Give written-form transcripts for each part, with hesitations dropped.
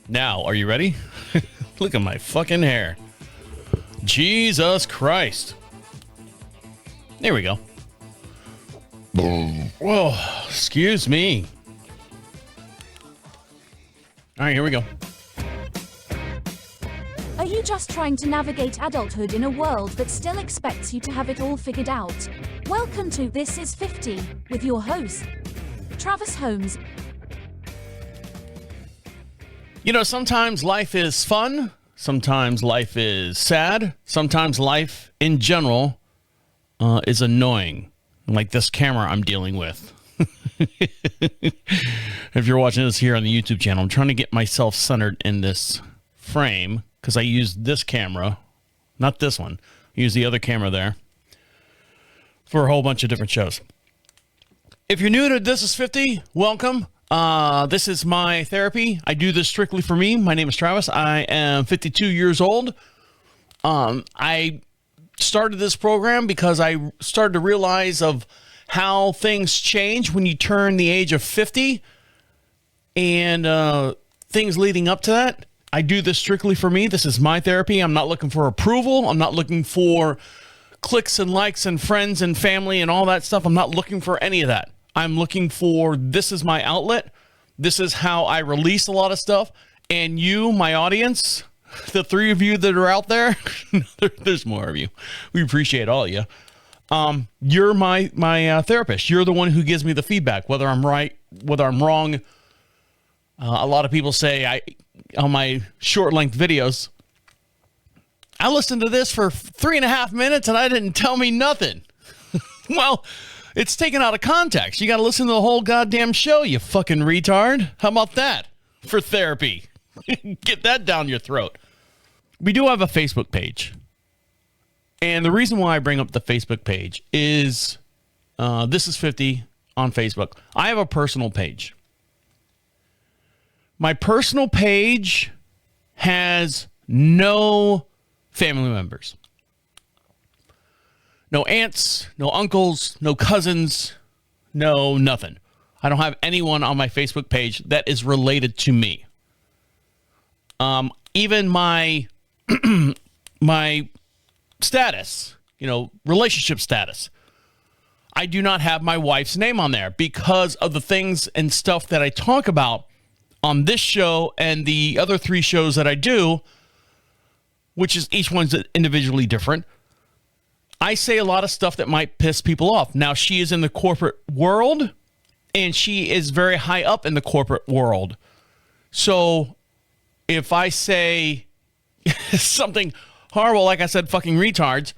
Now, are you ready? Look at my fucking hair. Jesus Christ. There we go. Boom. Whoa, excuse me. All right, here we go. Are you just trying to navigate adulthood in a world that still expects you to have it all figured out? Welcome to This Is 50 with your host, Travis Holmes. You know, sometimes life is fun. Sometimes life is sad. Sometimes life in general is annoying. Like this camera I'm dealing with. If you're watching this here on the YouTube channel, I'm trying to get myself centered in this frame because I used this camera, not this one. I used the other camera there for a whole bunch of different shows. If you're new to This Is 50, welcome. This is my therapy. I do this strictly for me. My name is Travis. I am 52 years old. I started this program because I started to realize of how things change when you turn the age of 50 and things leading up to that. I do this strictly for me. This is my therapy. I'm not looking for approval. I'm not looking for clicks and likes and friends and family and all that stuff. I'm not looking for any of that. I'm looking for, this is my outlet. This is how I release a lot of stuff. And you, my audience, the three of you that are out there, there's more of you. We appreciate all of you. You're my therapist. You're the one who gives me the feedback, whether I'm right, whether I'm wrong. A lot of people say on my short length videos, I listened to this for 3.5 minutes and I didn't tell me nothing. Well, it's taken out of context. You got to listen to the whole goddamn show, you fucking retard. How about that for therapy? Get that down your throat. We do have a Facebook page. And the reason why I bring up the Facebook page is This Is 50 on Facebook. I have a personal page. My personal page has no family members. No aunts, no uncles, no cousins, no nothing. I don't have anyone on my Facebook page that is related to me. Even my my status, relationship status, I do not have my wife's name on there because of the things and stuff that I talk about on this show and the other 3 shows that I do, which is each one's individually different. I say a lot of stuff that might piss people off. Now, she is in the corporate world, and she is very high up in the corporate world. So if I say something horrible, like I said, fucking retards,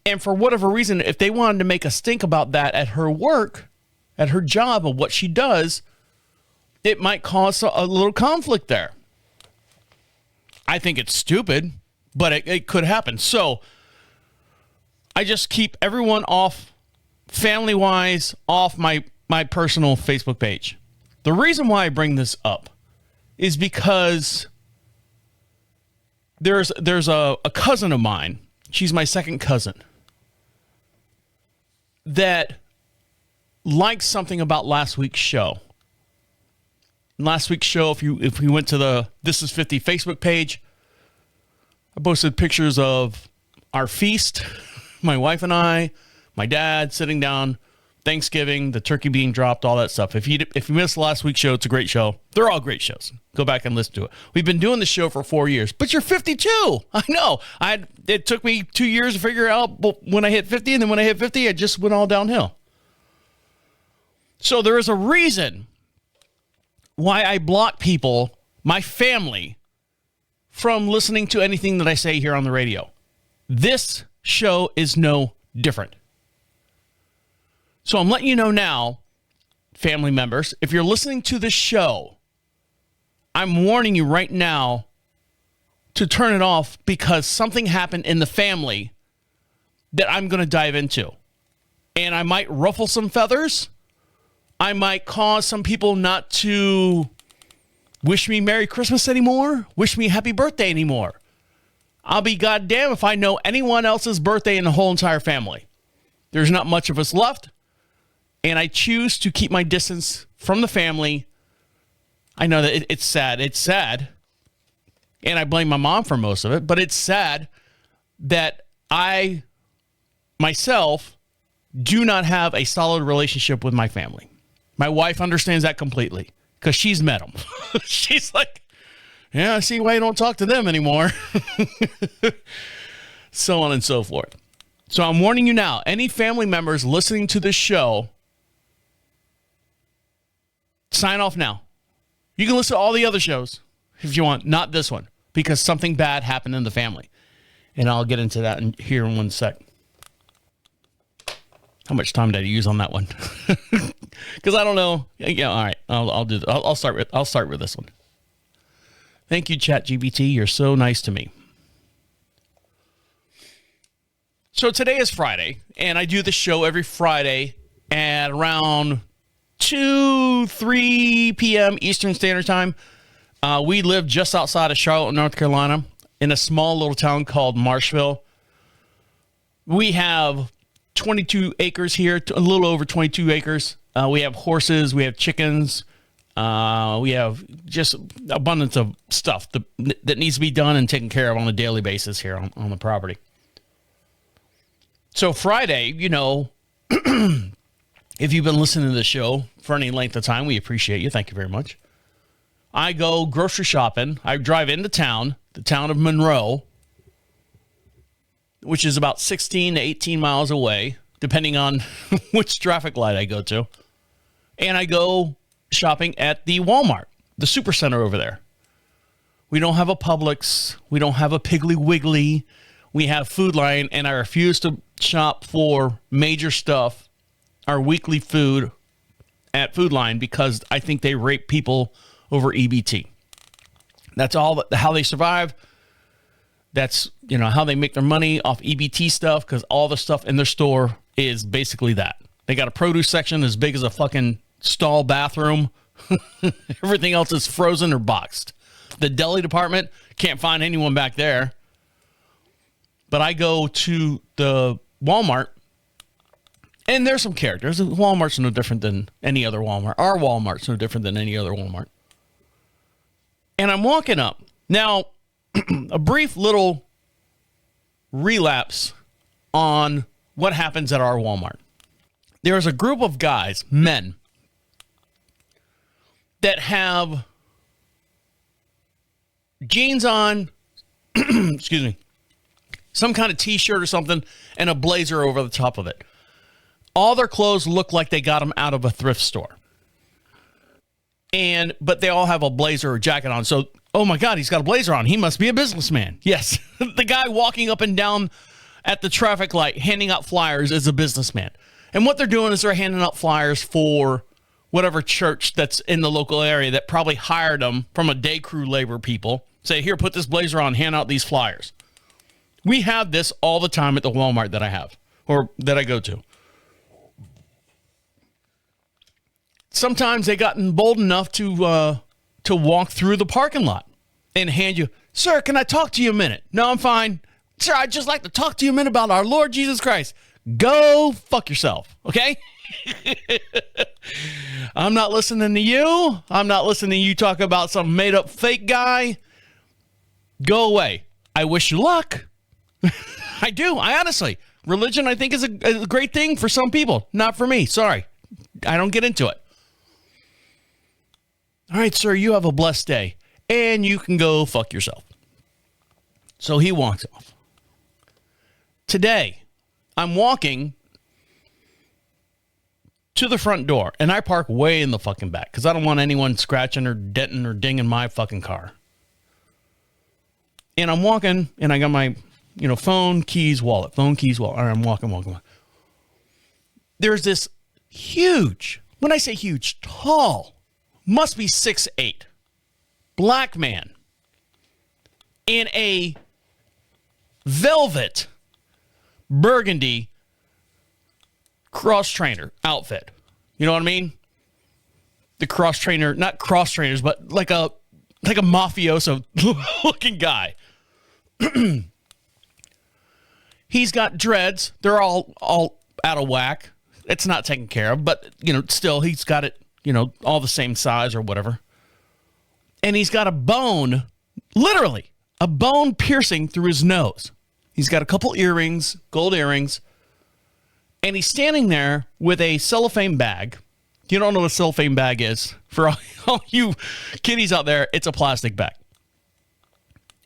and for whatever reason, if they wanted to make a stink about that at her work, at her job, of what she does, it might cause a little conflict there. I think it's stupid, but it could happen. So I just keep everyone off, family-wise, off my personal Facebook page. The reason why I bring this up is because there's a cousin of mine. She's my second cousin that likes something about last week's show. Last week's show, if you went to the This Is 50 Facebook page, I posted pictures of our feast. My wife and I, my dad sitting down, Thanksgiving, the turkey being dropped, all that stuff. If you missed last week's show, it's a great show. They're all great shows. Go back and listen to it. We've been doing the show for 4 years, but you're 52. I know. It took me 2 years to figure out when I hit 50, and then when I hit 50, I just went all downhill. So there is a reason why I block people, my family, from listening to anything that I say here on the radio. This show is no different. So I'm letting you know now, family members, if you're listening to this show, I'm warning you right now to turn it off because something happened in the family that I'm going to dive into. And I might ruffle some feathers. I might cause some people not to wish me Merry Christmas anymore, wish me Happy Birthday anymore. I'll be goddamn if I know anyone else's birthday in the whole entire family. There's not much of us left, and I choose to keep my distance from the family. I know that it's sad. It's sad. And I blame my mom for most of it. But it's sad that I, myself, do not have a solid relationship with my family. My wife understands that completely because she's met them. She's like, yeah, I see why you don't talk to them anymore. So on and so forth. So I'm warning you now, any family members listening to this show, sign off now. You can listen to all the other shows if you want, not this one, because something bad happened in the family. And I'll get into that here in 1 sec. How much time did I use on that one? Because I don't know. Yeah, all right. I'll do. I'll start with this one. Thank you, ChatGPT. You're so nice to me. So today is Friday, and I do the show every Friday at around 2-3 p.m. Eastern Standard Time. We live just outside of Charlotte, North Carolina, in a small little town called Marshville. We have 22 acres here, a little over 22 acres. We have horses, we have chickens, we have just abundance of stuff that needs to be done and taken care of on a daily basis here on the property. So Friday, you know, if you've been listening to the show for any length of time, we appreciate you. Thank you very much. I go grocery shopping. I drive into town, the town of Monroe, which is about 16 to 18 miles away, depending on which traffic light I go to. And I go shopping at the Walmart, the Supercenter over there. We don't have a Publix. We don't have a Piggly Wiggly. We have Food Lion, and I refuse to shop for major stuff, our weekly food at Food Lion, because I think they rape people over EBT. That's all how they survive. That's, you know, how they make their money off EBT stuff, because all the stuff in their store is basically that. They got a produce section as big as a fucking stall bathroom. Everything else is frozen or boxed. The deli department, can't find anyone back there. But I go to the Walmart, and there's some characters. Walmart's no different than any other Walmart. Our Walmart's no different than any other Walmart. And I'm walking up. Now, a brief little relapse on what happens at our Walmart. There's a group of guys, men, that have jeans on, excuse me, some kind of t-shirt or something, and a blazer over the top of it. All their clothes look like they got them out of a thrift store. But they all have a blazer or jacket on. So, oh my God, he's got a blazer on. He must be a businessman. Yes. The guy walking up and down at the traffic light handing out flyers is a businessman. And what they're doing is they're handing out flyers for whatever church that's in the local area that probably hired them from a day crew labor people. Say, here, put this blazer on, hand out these flyers. We have this all the time at the Walmart that I have, or that I go to. Sometimes they gotten bold enough to walk through the parking lot and hand you, sir, can I talk to you a minute? No, I'm fine. Sir, I'd just like to talk to you a minute about our Lord Jesus Christ. Go fuck yourself, okay? I'm not listening to you. I'm not listening to you talk about some made-up fake guy. Go away. I wish you luck. I do. I honestly. Religion, I think, is a great thing for some people. Not for me. Sorry. I don't get into it. All right, sir, you have a blessed day. And you can go fuck yourself. So he walks off. Today, I'm walking to the front door, and I park way in the fucking back because I don't want anyone scratching or denting or dinging my fucking car. And I'm walking, and I got my, phone, keys, wallet. Phone, keys, wallet. All right, I'm walking. There's this huge, when I say huge, tall, must be 6'8", black man in a velvet burgundy cross trainer outfit. You know what I mean? The cross trainer, not cross trainers, but like a mafioso looking guy. He's got dreads. They're all out of whack. It's not taken care of, but still he's got it, all the same size or whatever. and he's got a bone, literally a bone piercing through his nose. He's got a couple earrings, gold earrings, and he's standing there with a cellophane bag. You don't know what a cellophane bag is. For all you kiddies out there, it's a plastic bag.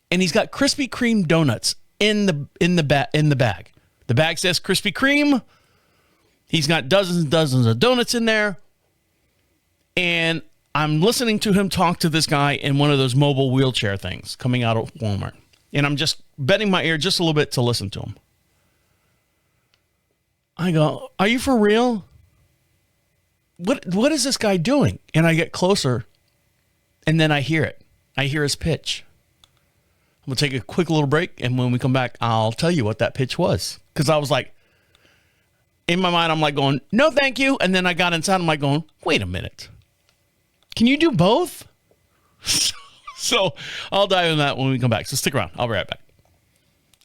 And he's got Krispy Kreme donuts in the bag. The bag says Krispy Kreme. He's got dozens and dozens of donuts in there. And I'm listening to him talk to this guy in one of those mobile wheelchair things coming out of Walmart. And I'm just bending my ear just a little bit to listen to him. I go, are you for real? What is this guy doing? And I get closer, and then I hear it. I hear his pitch. We'll take a quick little break, and when we come back, I'll tell you what that pitch was. Because I was like, in my mind, I'm like going, no, thank you. And then I got inside, I'm like going, wait a minute. Can you do both? So I'll dive in that when we come back. So stick around. I'll be right back.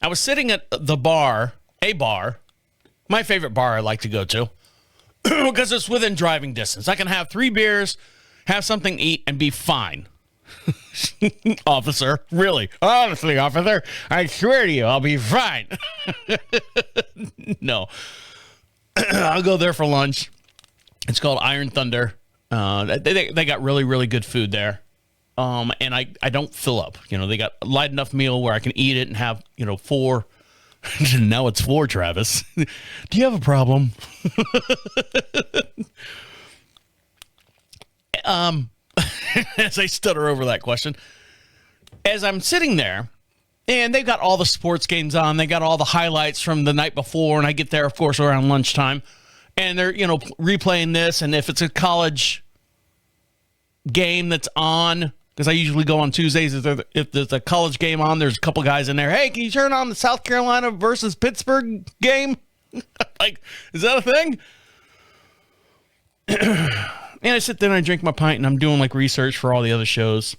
I was sitting at the bar, my favorite bar I like to go to, because it's within driving distance. I can have 3 beers, have something to eat, and be fine. Officer, really? Honestly, officer, I swear to you, I'll be fine. No. I'll go there for lunch. It's called Iron Thunder. They got really, really good food there. And I don't fill up. You know, they got a light enough meal where I can eat it and have, 4. Now it's 4, Travis. Do you have a problem? As I stutter over that question, as I'm sitting there, and they've got all the sports games on, they got all the highlights from the night before, and I get there, of course, around lunchtime, and they're, replaying this, and if it's a college game that's on, because I usually go on Tuesdays, if there's a college game on, there's a couple guys in there, hey, can you turn on the South Carolina versus Pittsburgh game? Like, is that a thing? And I sit there and I drink my pint and I'm doing like research for all the other shows.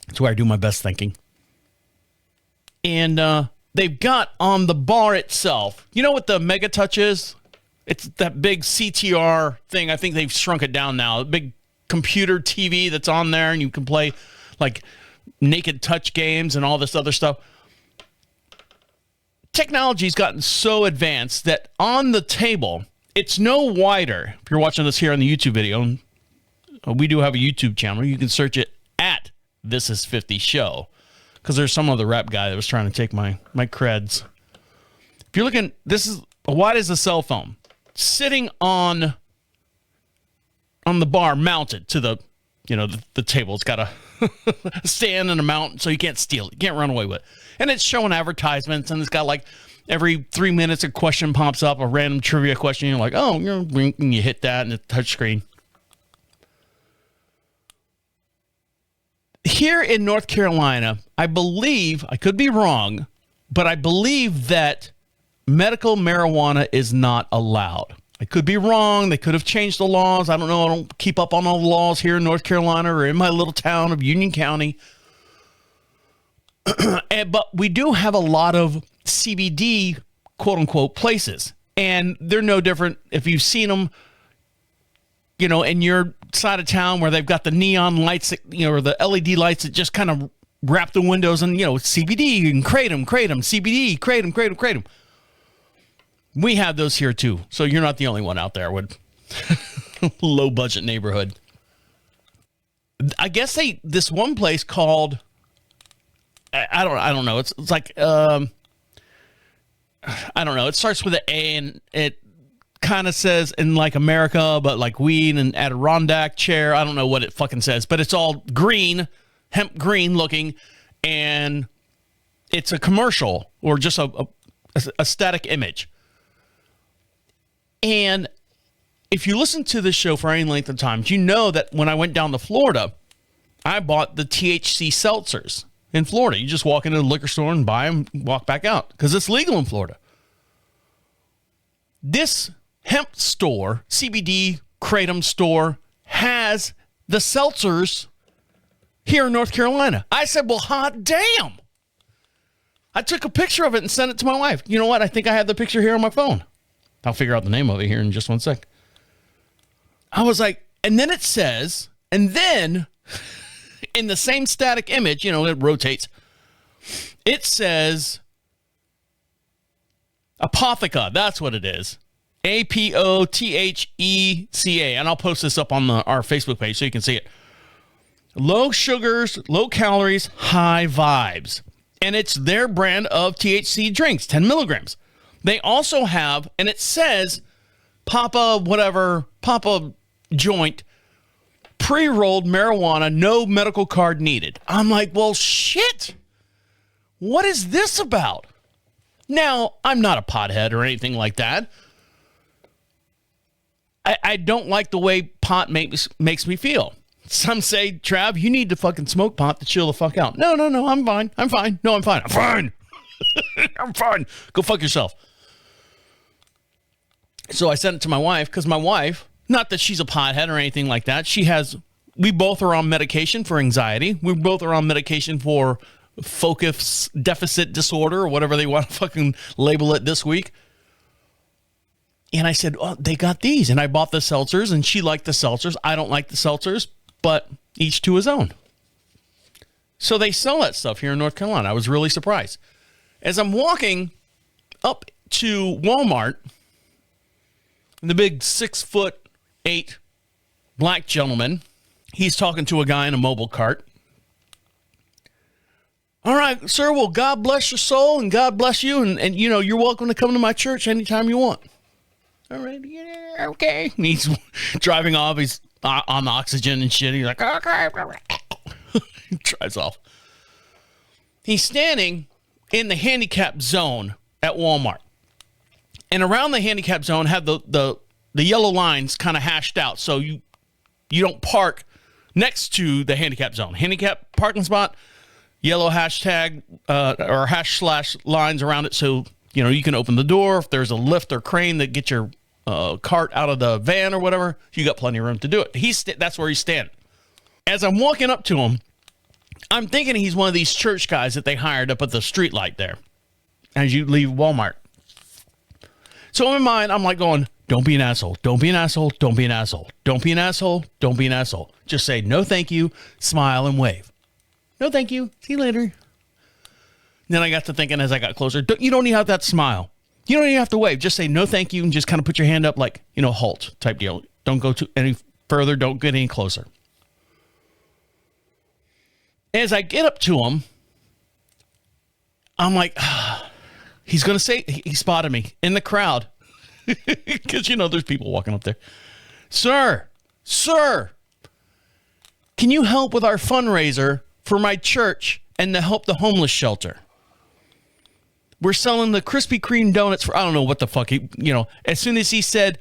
That's where I do my best thinking. And they've got on the bar itself, you know what the Mega Touch is? It's that big CTR thing. I think they've shrunk it down now. A big computer TV that's on there and you can play like naked touch games and all this other stuff. Technology's gotten so advanced that on the table, it's no wider. If you're watching this here on the YouTube video, we do have a YouTube channel. You can search it at This Is 50 Show, because there's some other rap guy that was trying to take my creds. If you're looking, this is wide as a cell phone, sitting on the bar, mounted to the table. It's got a stand and a mount, so you can't steal it. You can't run away with it. And it's showing advertisements, and it's got like every 3 minutes a question pops up, a random trivia question. You're like, oh, and you hit that, and it's touch screen. Here in North Carolina, I believe, I could be wrong, but I believe that medical marijuana is not allowed. I could be wrong. They could have changed the laws. I don't know. I don't keep up on all the laws here in North Carolina or in my little town of Union County. But we do have a lot of CBD, quote unquote, places. And they're no different if you've seen them, in your side of town where they've got the neon lights, or the LED lights that just kind of wrap the windows and, CBD and kratom, CBD, kratom. We have those here too. So you're not the only one out there with low budget neighborhood. I guess this one place called, I don't know. It's like, I don't know. It starts with an A and it kind of says in like America, but like weed and Adirondack chair. I don't know what it fucking says, but it's all green, hemp green looking. And it's a commercial or just a static image. And if you listen to this show for any length of time, you know that when I went down to Florida, I bought the THC seltzers in Florida. You just walk into the liquor store and buy them, walk back out, because it's legal in Florida. This hemp store, CBD kratom store, has the seltzers here in North Carolina. I said, well, hot damn. I took a picture of it and sent it to my wife. You know what? I think I have the picture here on my phone. I'll figure out the name of it here in just one sec. I was like, and then it says, and then in the same static image, it rotates. It says Apotheca. That's what it is. Apotheca. And I'll post this up on our Facebook page so you can see it. Low sugars, low calories, high vibes. And it's their brand of THC drinks, 10 milligrams. They also have, and it says Papa joint, pre-rolled marijuana, no medical card needed. I'm like, well, shit. What is this about? Now, I'm not a pothead or anything like that. I don't like the way pot makes me feel. Some say, Trav, you need to fucking smoke pot to chill the fuck out. No, I'm fine. No, I'm fine. I'm fine. I'm fine. Go fuck yourself. So I sent it to my wife because my wife, not that she's a pothead or anything like that. We both are on medication for anxiety. We both are on medication for focus deficit disorder or whatever they want to fucking label it this week. And I said, oh, they got these. And I bought the seltzers and she liked the seltzers. I don't like the seltzers, but each to his own. So they sell that stuff here in North Carolina. I was really surprised. As I'm walking up to Walmart, the big 6'8" black gentleman, he's talking to a guy in a mobile cart. All right, sir, well, God bless your soul and God bless you. And you're welcome to come to my church anytime you want. All right, yeah, okay. And he's driving off. He's on oxygen and shit. He's like, okay. He drives off. He's standing in the handicap zone at Walmart. And around the handicap zone have the yellow lines kind of hashed out. So you don't park next to the handicap zone. Handicap parking spot, yellow hashtag or / lines around it. So, you can open the door. If there's a lift or crane that gets your cart out of the van or whatever, you got plenty of room to do it. That's where he's standing. As I'm walking up to him, I'm thinking he's one of these church guys that they hired up at the street light there as you leave Walmart. So in my mind, I'm like going, don't be an asshole. Don't be an asshole. Don't be an asshole. Don't be an asshole. Don't be an asshole. Just say no thank you, smile, and wave. No thank you. See you later. Then I got to thinking as I got closer, you don't even have that smile. You don't even have to wave. Just say no thank you and just kind of put your hand up like, halt type deal. Don't go to any further. Don't get any closer. As I get up to him, I'm like, he's going to say, he spotted me in the crowd. Because, there's people walking up there. Sir, can you help with our fundraiser for my church and to help the homeless shelter? We're selling the Krispy Kreme donuts for, I don't know what the fuck as soon as he said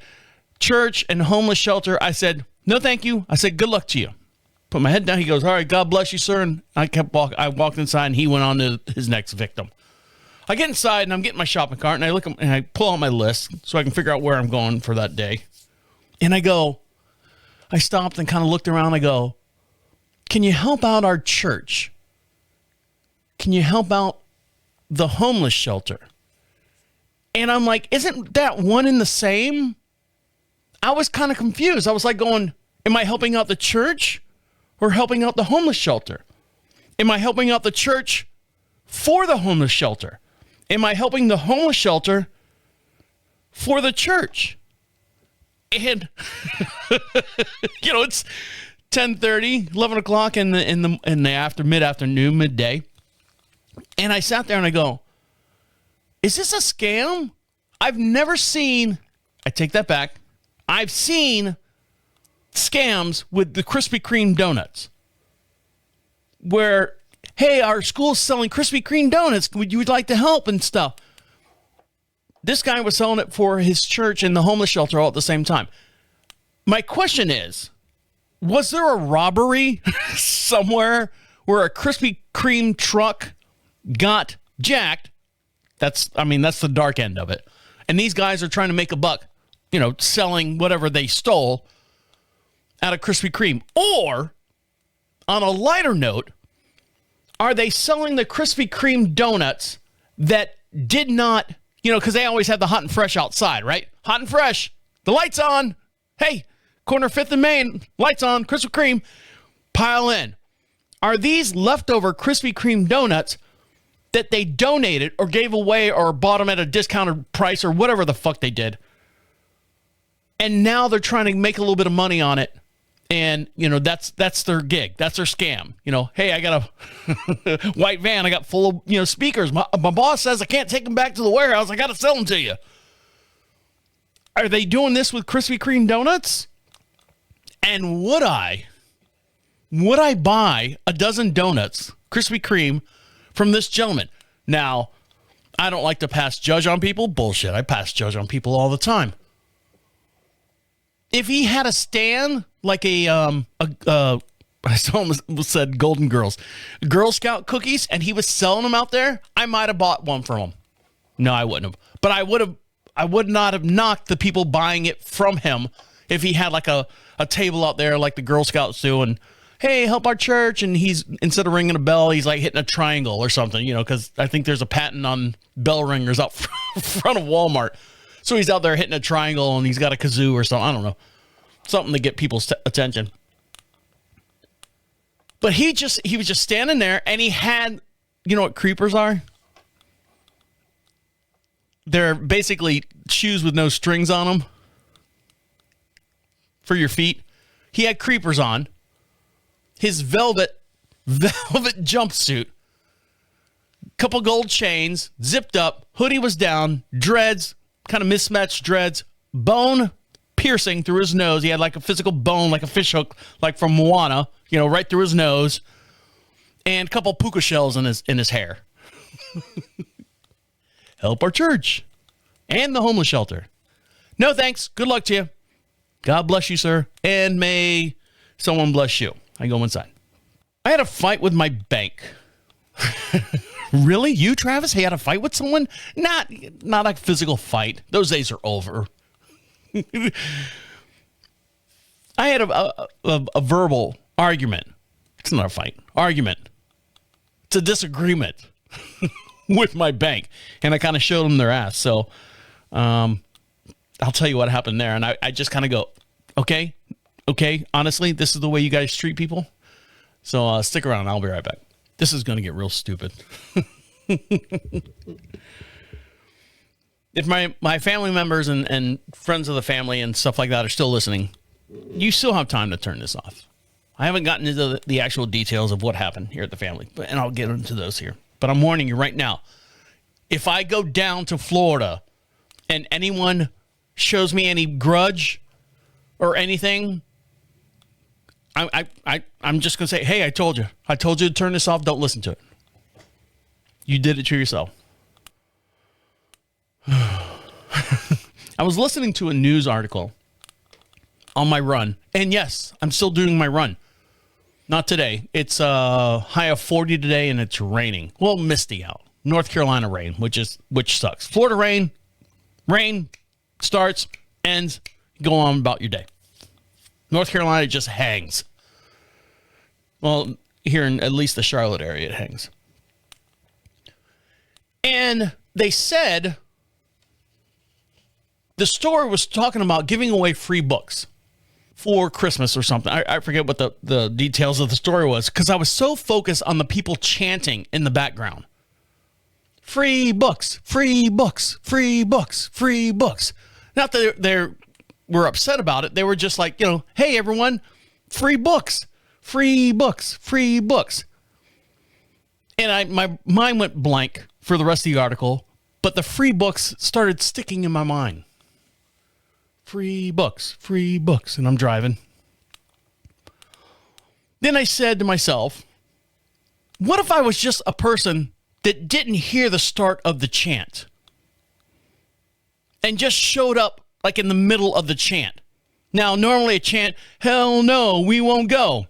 church and homeless shelter, I said, no, thank you. I said, good luck to you. Put my head down. He goes, all right, God bless you, sir. And I walked inside and he went on to his next victim. I get inside and I'm getting my shopping cart and I pull out my list so I can figure out where I'm going for that day. And I stopped and kind of looked around. I go, can you help out our church? Can you help out the homeless shelter? And I'm like, isn't that one and the same? I was kind of confused. I was like going, am I helping out the church or helping out the homeless shelter? Am I helping out the church for the homeless shelter? Am I helping the homeless shelter for the church? And it's 10:30, 11 o'clock in the mid-afternoon, midday. And I sat there and I go, is this a scam? I've never seen, I take that back. I've seen scams with the Krispy Kreme donuts where, hey, our school's selling Krispy Kreme donuts. Would you like to help and stuff? This guy was selling it for his church and the homeless shelter all at the same time. My question is, was there a robbery somewhere where a Krispy Kreme truck got jacked? That's the dark end of it. And these guys are trying to make a buck, selling whatever they stole out of Krispy Kreme. Or, on a lighter note, are they selling the Krispy Kreme donuts that did not, because they always have the hot and fresh outside, right? Hot and fresh. The light's on. Hey, corner 5th and Main, lights on, Krispy Kreme. Pile in. are these leftover Krispy Kreme donuts that they donated or gave away or bought them at a discounted price or whatever the fuck they did. And now they're trying to make a little bit of money on it. And, that's their gig. That's their scam. Hey, I got a white van. I got full of, speakers. My boss says I can't take them back to the warehouse. I got to sell them to you. Are they doing this with Krispy Kreme donuts? And would I buy a dozen donuts, Krispy Kreme, from this gentleman? Now, I don't like to pass judge on people. Bullshit. I pass judge on people all the time. If he had a stand like I almost said Golden Girls, Girl Scout cookies, and he was selling them out there, I might have bought one from him. No, I wouldn't have. But I would not have knocked the people buying it from him if he had like a table out there like the Girl Scouts do, and hey, help our church, and he's, instead of ringing a bell, he's like hitting a triangle or something, because I think there's a patent on bell ringers out front of Walmart. So he's out there hitting a triangle and he's got a kazoo or something. I don't know. Something to get people's attention. But he was just standing there, and he had, you know what creepers are? They're basically shoes with no strings on them for your feet. He had creepers on. His velvet jumpsuit, couple gold chains, zipped up, hoodie was down, dreads, kind of mismatched dreads, bone piercing through his nose. He had like a physical bone, like a fish hook, like from Moana, right through his nose, and a couple puka shells in his hair. Help our church and the homeless shelter. No thanks. Good luck to you. God bless you, sir, and may someone bless you. I go inside. I had a fight with my bank. Really? You, Travis? He had a fight with someone? Not a physical fight. Those days are over. I had a verbal argument. It's not a fight. Argument. It's a disagreement with my bank. And I kind of showed them their ass. So I'll tell you what happened there. And I just kind of go, okay, honestly, this is the way you guys treat people. So stick around. I'll be right back. This is going to get real stupid. If my family members and friends of the family and stuff like that are still listening, you still have time to turn this off. I haven't gotten into the actual details of what happened here at the family, and I'll get into those here. But I'm warning you right now, if I go down to Florida and anyone shows me any grudge or anything, I'm just going to say, hey, I told you to turn this off. Don't listen to it. You did it to yourself. I was listening to a news article on my run. And yes, I'm still doing my run. Not today. It's high of 40 today, and it's raining. Well, misty out. North Carolina rain, which sucks. Florida rain starts, ends, go on about your day. North Carolina just hangs. Well, here in at least the Charlotte area, it hangs. And they said the story was talking about giving away free books for Christmas or something. I forget what the details of the story was, because I was so focused on the people chanting in the background. Free books, free books, free books, free books. Not that they were upset about it. They were just like, hey, everyone, free books, free books, free books. And my mind went blank for the rest of the article, but the free books started sticking in my mind. Free books, and I'm driving. Then I said to myself, what if I was just a person that didn't hear the start of the chant and just showed up like in the middle of the chant? Now, normally a chant, hell no, we won't go.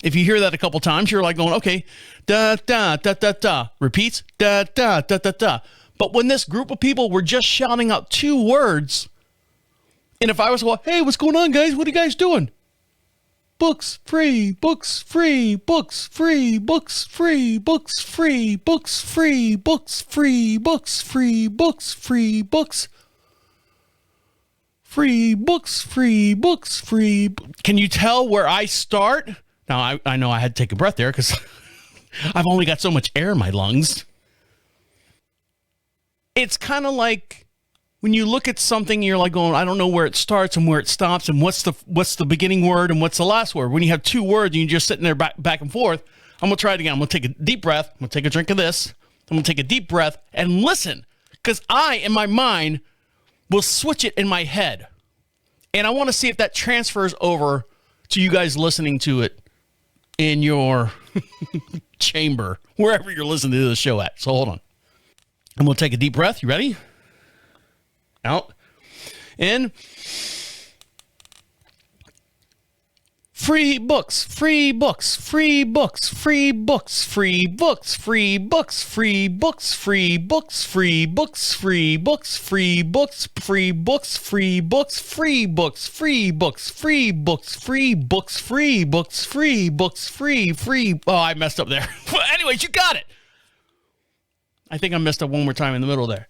If you hear that a couple times, you're like going, okay, da, da, da, da, da, repeats, da, da, da, da, da. But when this group of people were just shouting out two words, and if I was going, hey, what's going on, guys? What are you guys doing? Books, free, books, free, books, free, books, free, books, free, books, free, books, free, books, free, books, free, books, free, books, free, books, free. Can you tell where I start? Now, I know I had to take a breath there because I've only got so much air in my lungs. It's kind of like when you look at something, you're like going, I don't know where it starts and where it stops and what's the beginning word and what's the last word. When you have two words and you're just sitting there back and forth, I'm going to try it again. I'm going to take a deep breath. I'm going to take a drink of this. I'm going to take a deep breath and listen because I, in my mind, will switch it in my head. And I want to see if that transfers over to you guys listening to it in your chamber, wherever you're listening to the show at. So hold on. I'm going to take a deep breath. You ready? Out. In. Free books, free books, free books, free books, free books, free books, free books, free books, free books, free books, free books, free books, free books, free books, free books, free books, free books, free books, free books, free. Oh, I messed up there. Anyways, you got it. I think I messed up one more time in the middle there.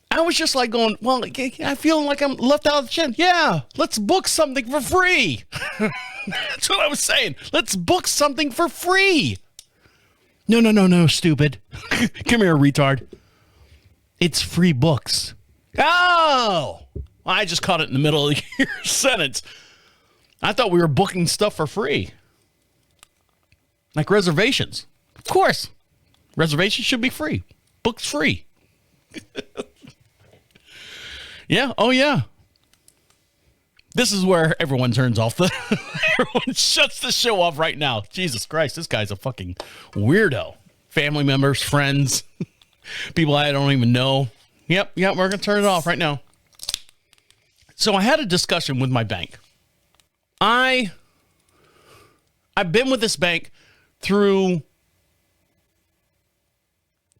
I was just like going, well, I feel like I'm left out of the chin. Yeah, let's book something for free. That's what I was saying. Let's book something for free. No, stupid. Come here, retard. It's free books. Oh, I just caught it in the middle of your sentence. I thought we were booking stuff for free. Like reservations. Of course. Reservations should be free. Books free. Yeah. Oh, yeah. This is where everyone turns off everyone shuts the show off right now. Jesus Christ, this guy's a fucking weirdo. Family members, friends, people I don't even know. Yep, we're going to turn it off right now. So I had a discussion with my bank. I've been with this bank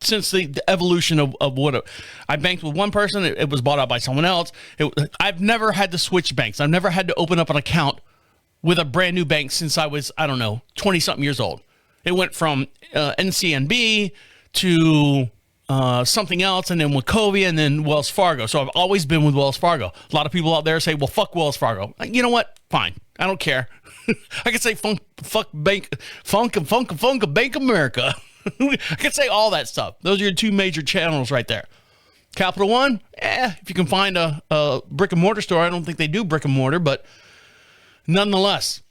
since the evolution of what I banked with one person, it was bought out by someone else. I've never had to switch banks. I've never had to open up an account with a brand new bank since I was, 20 something years old. It went from NCNB to something else, and then Wachovia, and then Wells Fargo. So I've always been with Wells Fargo. A lot of people out there say, well, fuck Wells Fargo. You know what? Fine. I don't care. I can say Bank America. I can say all that stuff. Those are your two major channels right there. Capital One, if you can find a brick and mortar store. I don't think they do brick and mortar, but nonetheless.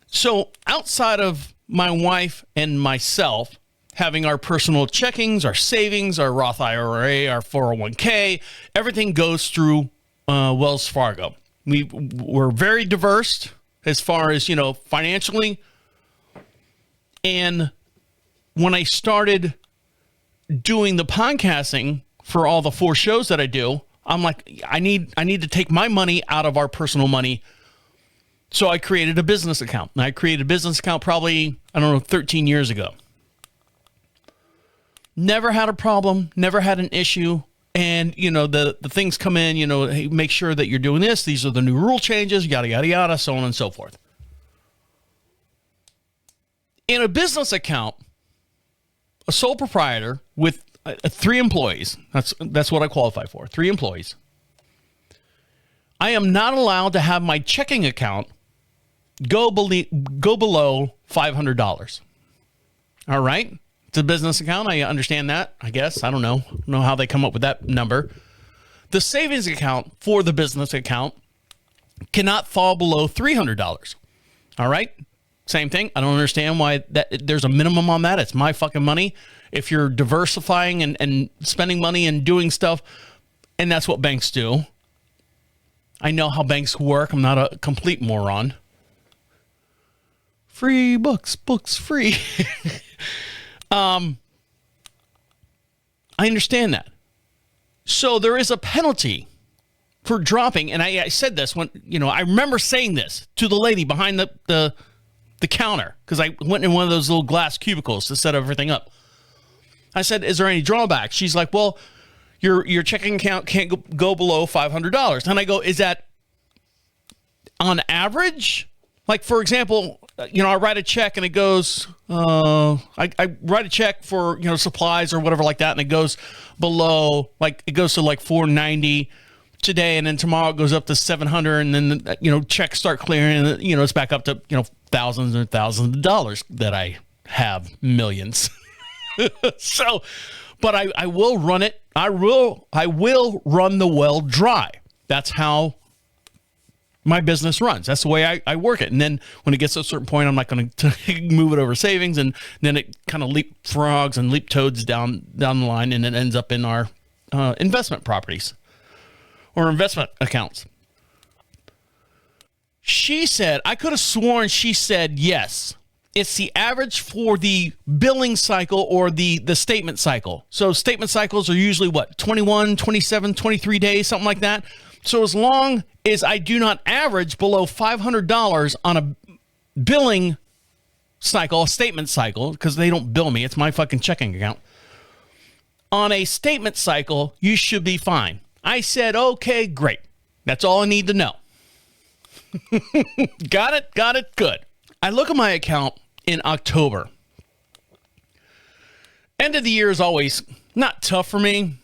So outside of my wife and myself having our personal checkings, our savings, our Roth IRA, our 401k, everything goes through Wells Fargo. We're very diverse as far as, financially. And when I started doing the podcasting for all the 4 shows that I do, I'm like, I need to take my money out of our personal money. So I created a business account. And I created a business account probably, 13 years ago. Never had a problem, never had an issue. And, the things come in, hey, make sure that you're doing this. These are the new rule changes, yada, yada, yada, so on and so forth. In a business account, a sole proprietor with 3 employees, that's what I qualify for, 3 employees. I am not allowed to have my checking account go below $500. All right? It's a business account. I understand that, I guess. I don't know how they come up with that number. The savings account for the business account cannot fall below $300. All right? Same thing. I don't understand why there's a minimum on that. It's my fucking money. If you're diversifying and spending money and doing stuff, and that's what banks do. I know how banks work. I'm not a complete moron. Free books free. I understand that. So there is a penalty for dropping, and I said this when, I remember saying this to the lady behind the counter, because I went in one of those little glass cubicles to set everything up. I said, is there any drawback? She's like, well, your checking account can't go below $500. And I go, is that on average? Like, for example, I write a check and it goes, I write a check for, supplies or whatever like that. And it goes below, like, it goes to like $490 today. And then tomorrow it goes up to $700. And then, checks start clearing and, it's back up to, thousands and thousands of dollars that I have millions. So, but I will run it. I will run the well dry. That's how my business runs. That's the way I work it. And then when it gets to a certain point, I'm not going to move it over savings. And then it kind of leapfrogs and leaptoads down the line. And it ends up in our investment properties or investment accounts. She said, I could have sworn she said yes. It's the average for the billing cycle or the statement cycle. So statement cycles are usually what, 21, 27, 23 days, something like that. So as long as I do not average below $500 on a billing cycle, a statement cycle, because they don't bill me, it's my fucking checking account. On a statement cycle, you should be fine. I said, okay, great. That's all I need to know. Got it, good. I look at my account in October. End of the year is always not tough for me.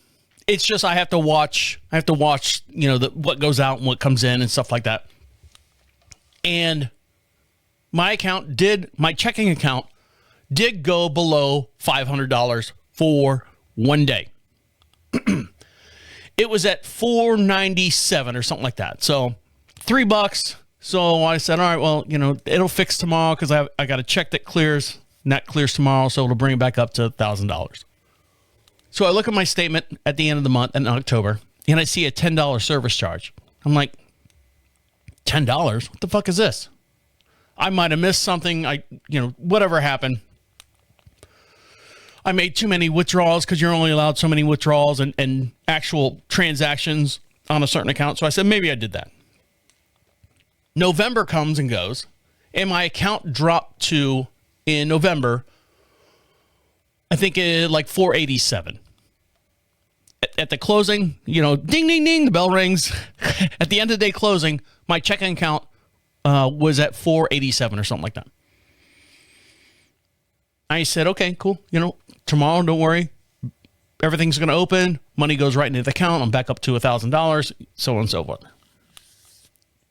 It's just I have to watch, what goes out and what comes in and stuff like that. And my checking account did go below $500 for one day. It was at $497 or something like that. So $3. So I said, all right, well, it'll fix tomorrow because I got a check that clears, and that clears tomorrow, so it'll bring it back up to $1,000. So I look at my statement at the end of the month in October, and I see a $10 service charge. I'm like, $10? What the fuck is this? I might have missed something. Whatever happened. I made too many withdrawals because you're only allowed so many withdrawals and actual transactions on a certain account. So I said, maybe I did that. November comes and goes, and my account dropped to, in November, I think like $487. At the closing, ding, ding, ding, the bell rings. At the end of the day closing, my checking account was at $487 or something like that. I said, okay, cool. Tomorrow, don't worry. Everything's going to open. Money goes right into the account. I'm back up to $1,000, so on and so forth.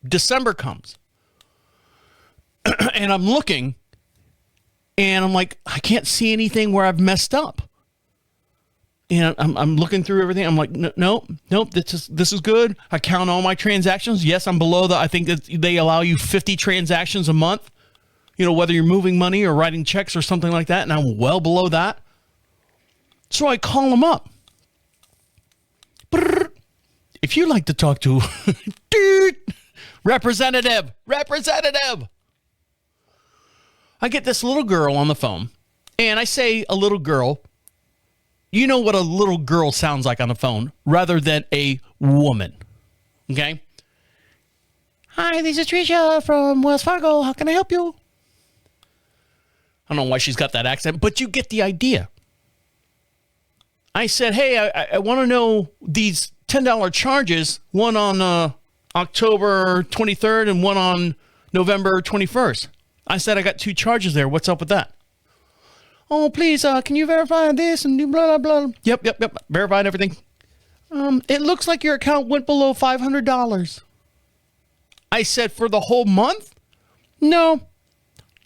December comes. And I'm looking, and I'm like, I can't see anything where I've messed up. And I'm looking through everything. I'm like, nope, this is good. I count all my transactions. Yes, I'm below I think that they allow you 50 transactions a month. Whether you're moving money or writing checks or something like that, and I'm well below that. So I call them up. Brrr. If you'd like to talk to representative, I get this little girl on the phone, and I say a little girl. You know what a little girl sounds like on the phone rather than a woman. Okay? Hi, this is Tricia from Wells Fargo. How can I help you? I don't know why she's got that accent, but you get the idea. I said, hey, I want to know these $10 charges, one on October 23rd and one on November 21st. I said, I got 2 charges there. What's up with that? Oh, please, can you verify this and blah, blah, blah. Yep. Verified everything. It looks like your account went below $500. I said, for the whole month? No,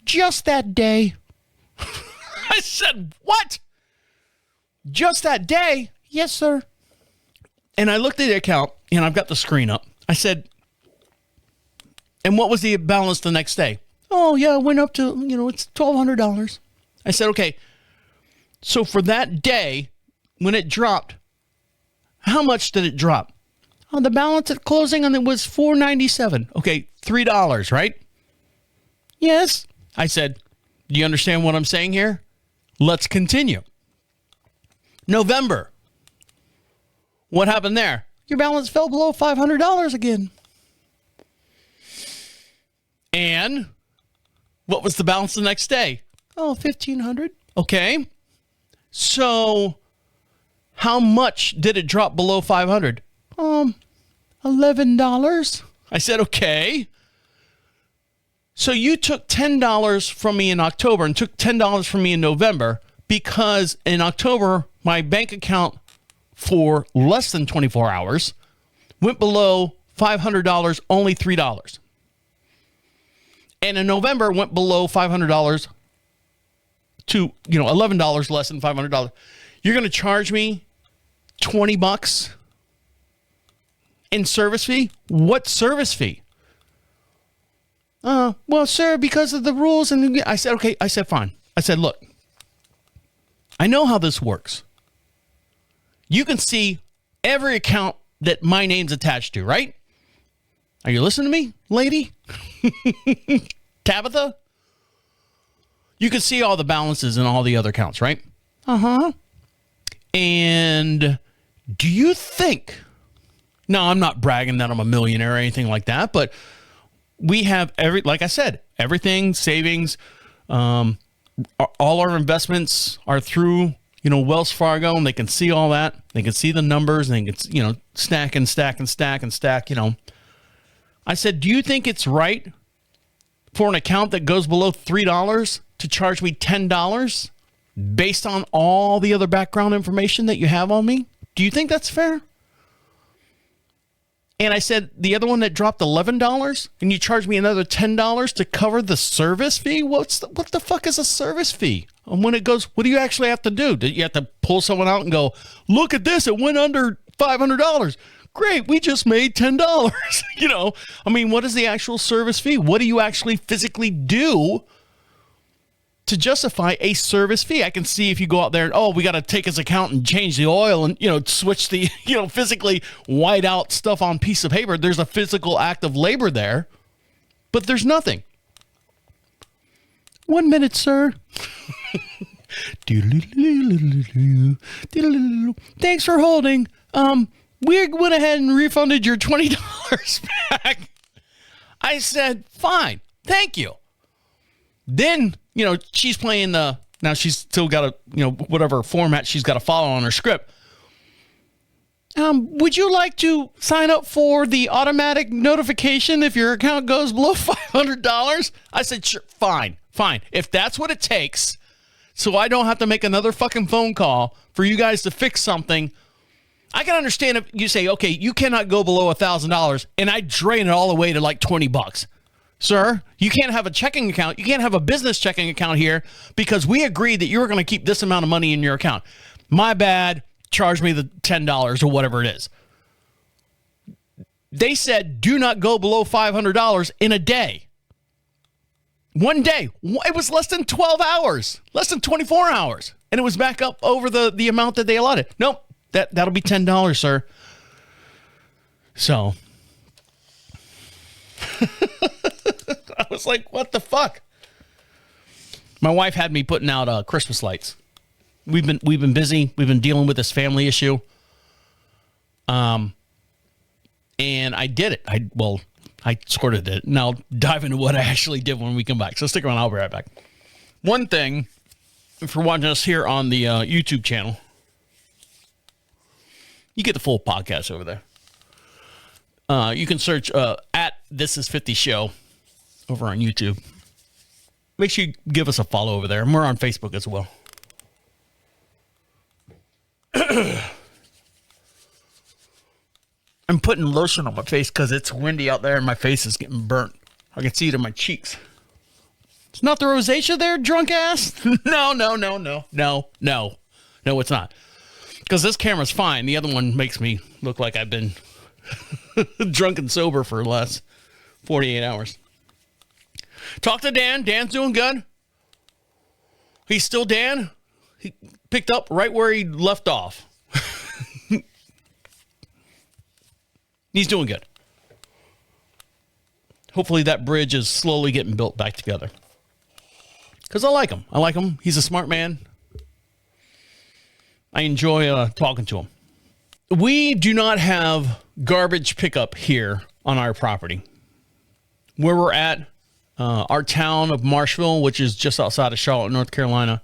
just that day. I said, what? Just that day? Yes, sir. And I looked at the account, and I've got the screen up. I said, and what was the balance the next day? Oh, yeah, it went up to, it's $1,200. I said, okay, so for that day, when it dropped, how much did it drop? Oh, the balance at closing on it was $497. Okay, $3, right? Yes. I said, do you understand what I'm saying here? Let's continue. November. What happened there? Your balance fell below $500 again. And what was the balance the next day? Oh, $1,500. Okay. So how much did it drop below 500? $11. I said, okay. So you took $10 from me in October and took $10 from me in November because in October, my bank account for less than 24 hours went below $500, only $3. And in November, it went below $500 to, $11 less than $500. You're going to charge me $20 in service fee? What service fee? Well, sir, because of the rules. And I said, okay. I said, fine. I said, look, I know how this works. You can see every account that my name's attached to, right? Are you listening to me, lady? Tabitha? You can see all the balances in all the other accounts, right? Uh-huh. And do you think, no, I'm not bragging that I'm a millionaire or anything like that, but we have like I said, everything, savings, all our investments are through, Wells Fargo, and they can see all that. They can see the numbers, and they can, stack and stack and stack and stack, I said, do you think it's right for an account that goes below $3 to charge me $10 based on all the other background information that you have on me? Do you think that's fair? And I said, the other one that dropped $11 and you charge me another $10 to cover the service fee? What the fuck is a service fee? And when it goes, what do you actually have to do? Do you have to pull someone out and go, look at this, it went under $500. Great, we just made $10. What is the actual service fee? What do you actually physically do to justify a service fee? I can see if you go out there and, we got to take his account and change the oil and, switch the, physically white out stuff on piece of paper. There's a physical act of labor there, but there's nothing. 1 minute, sir. Thanks for holding. We went ahead and refunded your $20 back. I said, fine, thank you. Then, she's playing now she's still got whatever format she's got to follow on her script. Would you like to sign up for the automatic notification if your account goes below $500? I said, sure, fine. If that's what it takes, so I don't have to make another fucking phone call for you guys to fix something. I can understand if you say, okay, you cannot go below $1,000 and I drain it all the way to like $20. Sir, you can't have a checking account. You can't have a business checking account here because we agreed that you were going to keep this amount of money in your account. My bad. Charge me the $10 or whatever it is. They said, do not go below $500 in a day. One day. It was less than 12 hours, less than 24 hours. And it was back up over the amount that they allotted. Nope. That'll be $10, sir. So I was like, what the fuck? My wife had me putting out Christmas lights. We've been busy. We've been dealing with this family issue. And I did it. I sort of did it. And I'll dive into what I actually did when we come back. So stick around. I'll be right back. One thing, if you're watching us here on the YouTube channel, you get the full podcast over there. You can search at This Is 50 Show over on YouTube. Make sure you give us a follow over there. And we're on Facebook as well. I'm putting lotion on my face because it's windy out there and my face is getting burnt. I can see it in my cheeks. It's not the rosacea there, drunk ass? No, it's not. Because this camera's fine. The other one makes me look like I've been drunk and sober for the last 48 hours. Talk to Dan. Dan's doing good. He's still Dan. He picked up right where he left off. He's doing good. Hopefully that bridge is slowly getting built back together. Because I like him. He's a smart man. I enjoy talking to him. We do not have garbage pickup here on our property. Where we're at, our town of Marshville, which is just outside of Charlotte, North Carolina,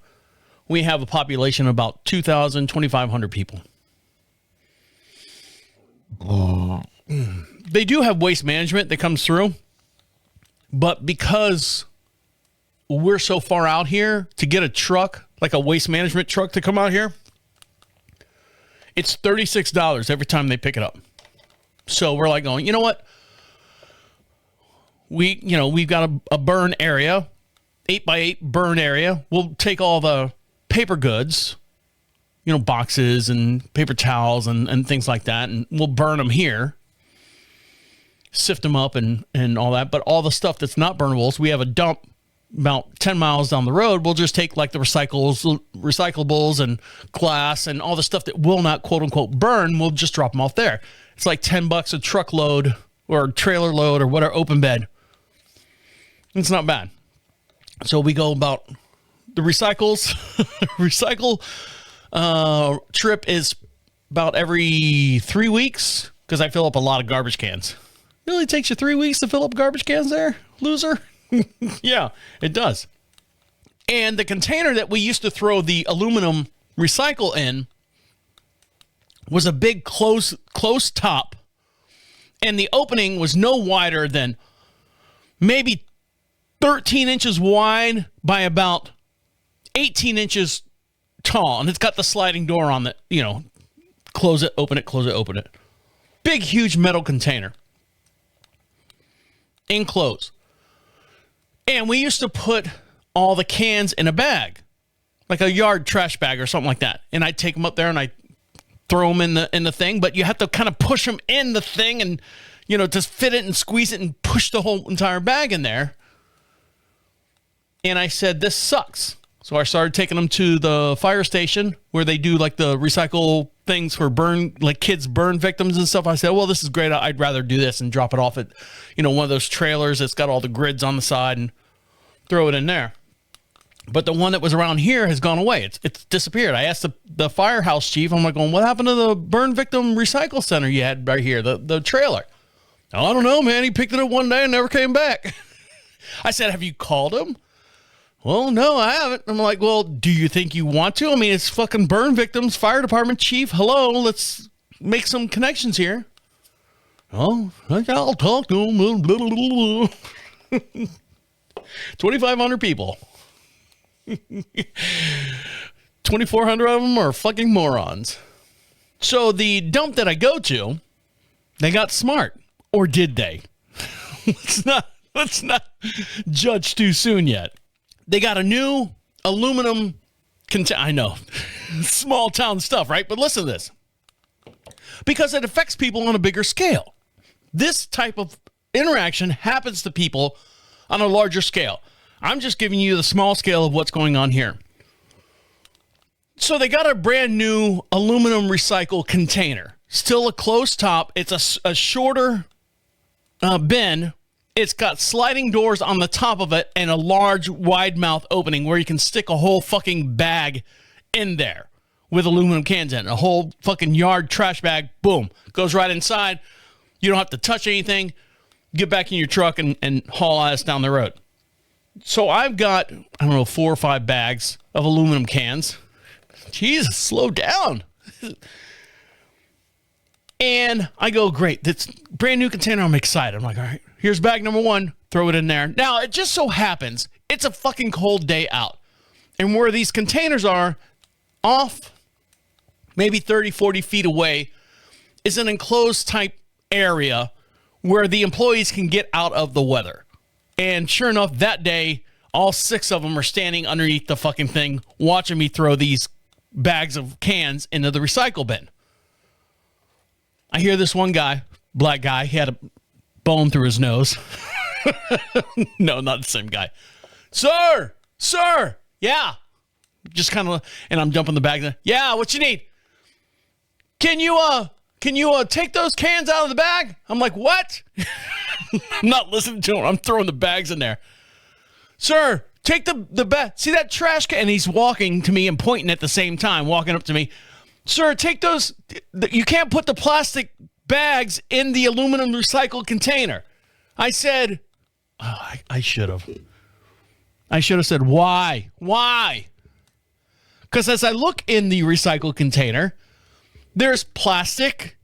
we have a population of about 2,500 people. They do have waste management that comes through, but because we're so far out here, to get a truck, like a waste management truck to come out here, it's $36 every time they pick it up. So we're like going, you know what? we've got a burn area, 8x8 burn area. We'll take all the paper goods, boxes and paper towels and things like that, and we'll burn them here, sift them up and all that. But all the stuff that's not burnables, we have a dump about 10 miles down the road. We'll just take like the recyclables and glass and all the stuff that will not quote unquote burn. We'll just drop them off there. It's like $10 a truckload or trailer load or whatever, open bed. It's not bad. So we go about the recycle trip is about every 3 weeks because I fill up a lot of garbage cans. It really takes you 3 weeks to fill up garbage cans there, loser? Yeah, it does. And the container that we used to throw the aluminum recycle in was a big close top, and the opening was no wider than maybe 13 inches wide by about 18 inches tall, and it's got the sliding door on the, close it, open it, close it, open it. Big, huge metal container. Enclosed. And we used to put all the cans in a bag, like a yard trash bag or something like that. And I'd take them up there and I'd throw them in the thing, but you have to kind of push them in the thing and, just fit it and squeeze it and push the whole entire bag in there. And I said, this sucks. So I started taking them to the fire station where they do like the recycle things for kids burn victims and stuff. I said, well, this is great. I'd rather do this and drop it off at, one of those trailers that's got all the grids on the side and throw it in there. But the one that was around here has gone away. It's disappeared. I asked the firehouse chief, I'm like, what happened to the burn victim recycle center you had right here, the trailer? Oh, I don't know, man. He picked it up one day and never came back. I said, have you called him? Well, no, I haven't. I'm like, well, do you think you want to? I mean, it's fucking burn victims, fire department chief. Hello, let's make some connections here. Oh, I'll talk to him. 2,500 people. 2,400 of them are fucking morons. So the dump that I go to, they got smart. Or did they? Let's not judge too soon yet. They got a new aluminum container. I know. Small town stuff, right? But listen to this. Because it affects people on a bigger scale. This type of interaction happens to people on a larger scale. I'm just giving you the small scale of what's going on here. So they got a brand new aluminum recycle container. Still a closed top. It's a shorter bin. It's got sliding doors on the top of it and a large wide mouth opening where you can stick a whole fucking bag in there with aluminum cans in it. A whole fucking yard trash bag. Boom. Goes right inside. You don't have to touch anything. Get back in your truck and haul ass down the road. So I've got, 4 or 5 bags of aluminum cans. Jesus, slow down. And I go, great. That's brand new container. I'm excited. I'm like, all right, here's bag number 1. Throw it in there. Now, it just so happens it's a fucking cold day out. And where these containers are off, maybe 30, 40 feet away, is an enclosed type area where the employees can get out of the weather. And sure enough, that day, all 6 of them are standing underneath the fucking thing, watching me throw these bags of cans into the recycle bin. I hear this one guy, black guy, he had a bone through his nose. No, not the same guy. Sir, yeah. Just kind of, and I'm dumping the bag. Yeah, what you need? Can you take those cans out of the bag? I'm like, what? I'm not listening to him. I'm throwing the bags in there. Sir, take the bag. See that trash can? And he's walking to me and pointing at the same time, walking up to me. Sir, take those. You can't put the plastic bags in the aluminum recycled container. I said, I should have. I should have said, why? Why? Because as I look in the recycled container, there's plastic,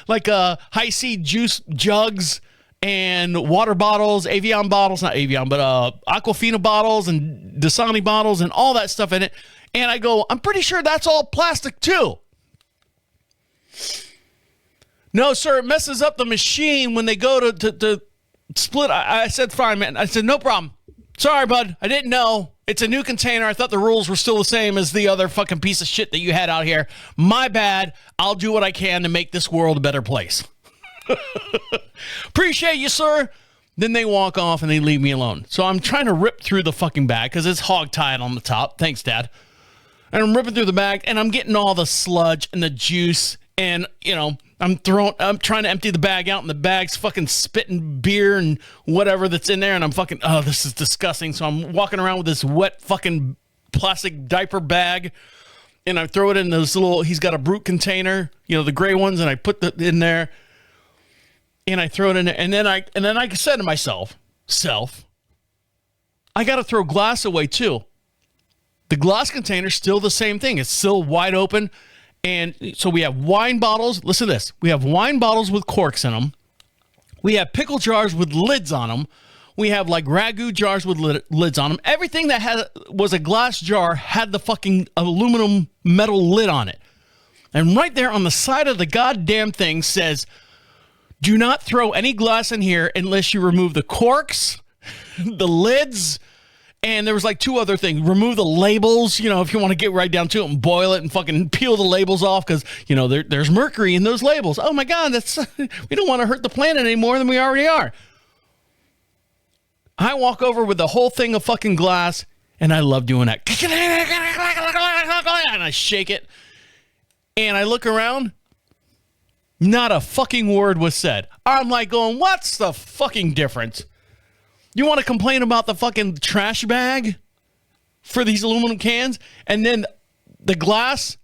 like high-C juice jugs and water bottles, Evian bottles, not Evian, but Aquafina bottles and Dasani bottles and all that stuff in it. And I go, I'm pretty sure that's all plastic too. No, sir, it messes up the machine when they go to split. I said, fine, man. I said, no problem. Sorry, bud. I didn't know. It's a new container. I thought the rules were still the same as the other fucking piece of shit that you had out here. My bad. I'll do what I can to make this world a better place. Appreciate you, sir. Then they walk off and they leave me alone. So I'm trying to rip through the fucking bag because it's hog-tied on the top. Thanks, Dad. And I'm ripping through the bag and I'm getting all the sludge and the juice. And, you know, I'm trying to empty the bag out and the bag's fucking spitting beer and whatever that's in there. And I'm fucking, oh, this is disgusting. So I'm walking around with this wet fucking plastic diaper bag. And I throw it in this little, he's got a Brute container, you know, the gray ones. And I put it in there. And I throw it in there. And then I said to myself, I got to throw glass away too. The glass container's still the same thing. It's still wide open. And so we have wine bottles. Listen to this. We have wine bottles with corks in them. We have pickle jars with lids on them. We have like ragu jars with lids on them. Everything that was a glass jar had the fucking aluminum metal lid on it. And right there on the side of the goddamn thing says, do not throw any glass in here unless you remove the corks, the lids, and there was like two other things. Remove the labels, you know, if you want to get right down to it and boil it and fucking peel the labels off because, you know, there's mercury in those labels. Oh, my God, we don't want to hurt the planet any more than we already are. I walk over with the whole thing of fucking glass, and I love doing that. And I shake it, and I look around. Not a fucking word was said. I'm like going, what's the fucking difference? You want to complain about the fucking trash bag for these aluminum cans? And then the glass,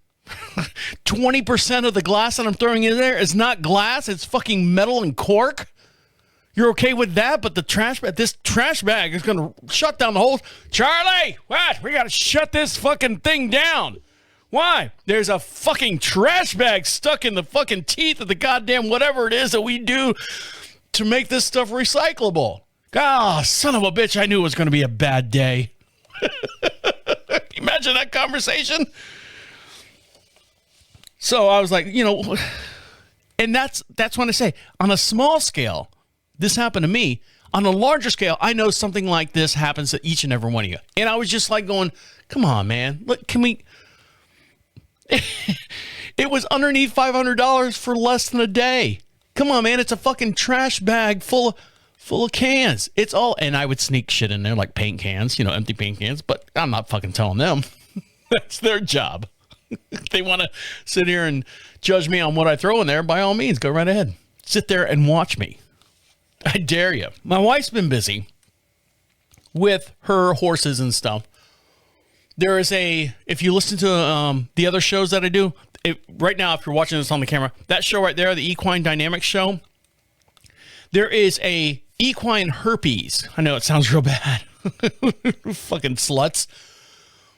20% of the glass that I'm throwing in there is not glass. It's fucking metal and cork. You're okay with that? But this trash bag is going to shut down the whole... Charlie, what? We got to shut this fucking thing down. Why? There's a fucking trash bag stuck in the fucking teeth of the goddamn whatever it is that we do to make this stuff recyclable. Ah, son of a bitch, I knew it was going to be a bad day. Imagine that conversation. So I was like, you know, and that's when I say, on a small scale, this happened to me. On a larger scale, I know something like this happens to each and every one of you. And I was just like going, come on, man. Look, can we... It was underneath $500 for less than a day. Come on, man. It's a fucking trash bag full of cans. It's all, and I would sneak shit in there like paint cans, you know, empty paint cans, but I'm not fucking telling them. That's their job. If they want to sit here and judge me on what I throw in there, by all means, go right ahead. Sit there and watch me. I dare you. My wife's been busy with her horses and stuff. There is if you listen to the other shows that I do, right now, if you're watching this on the camera, that show right there, the Equine Dynamics show, there is a equine herpes. I know it sounds real bad. Fucking sluts.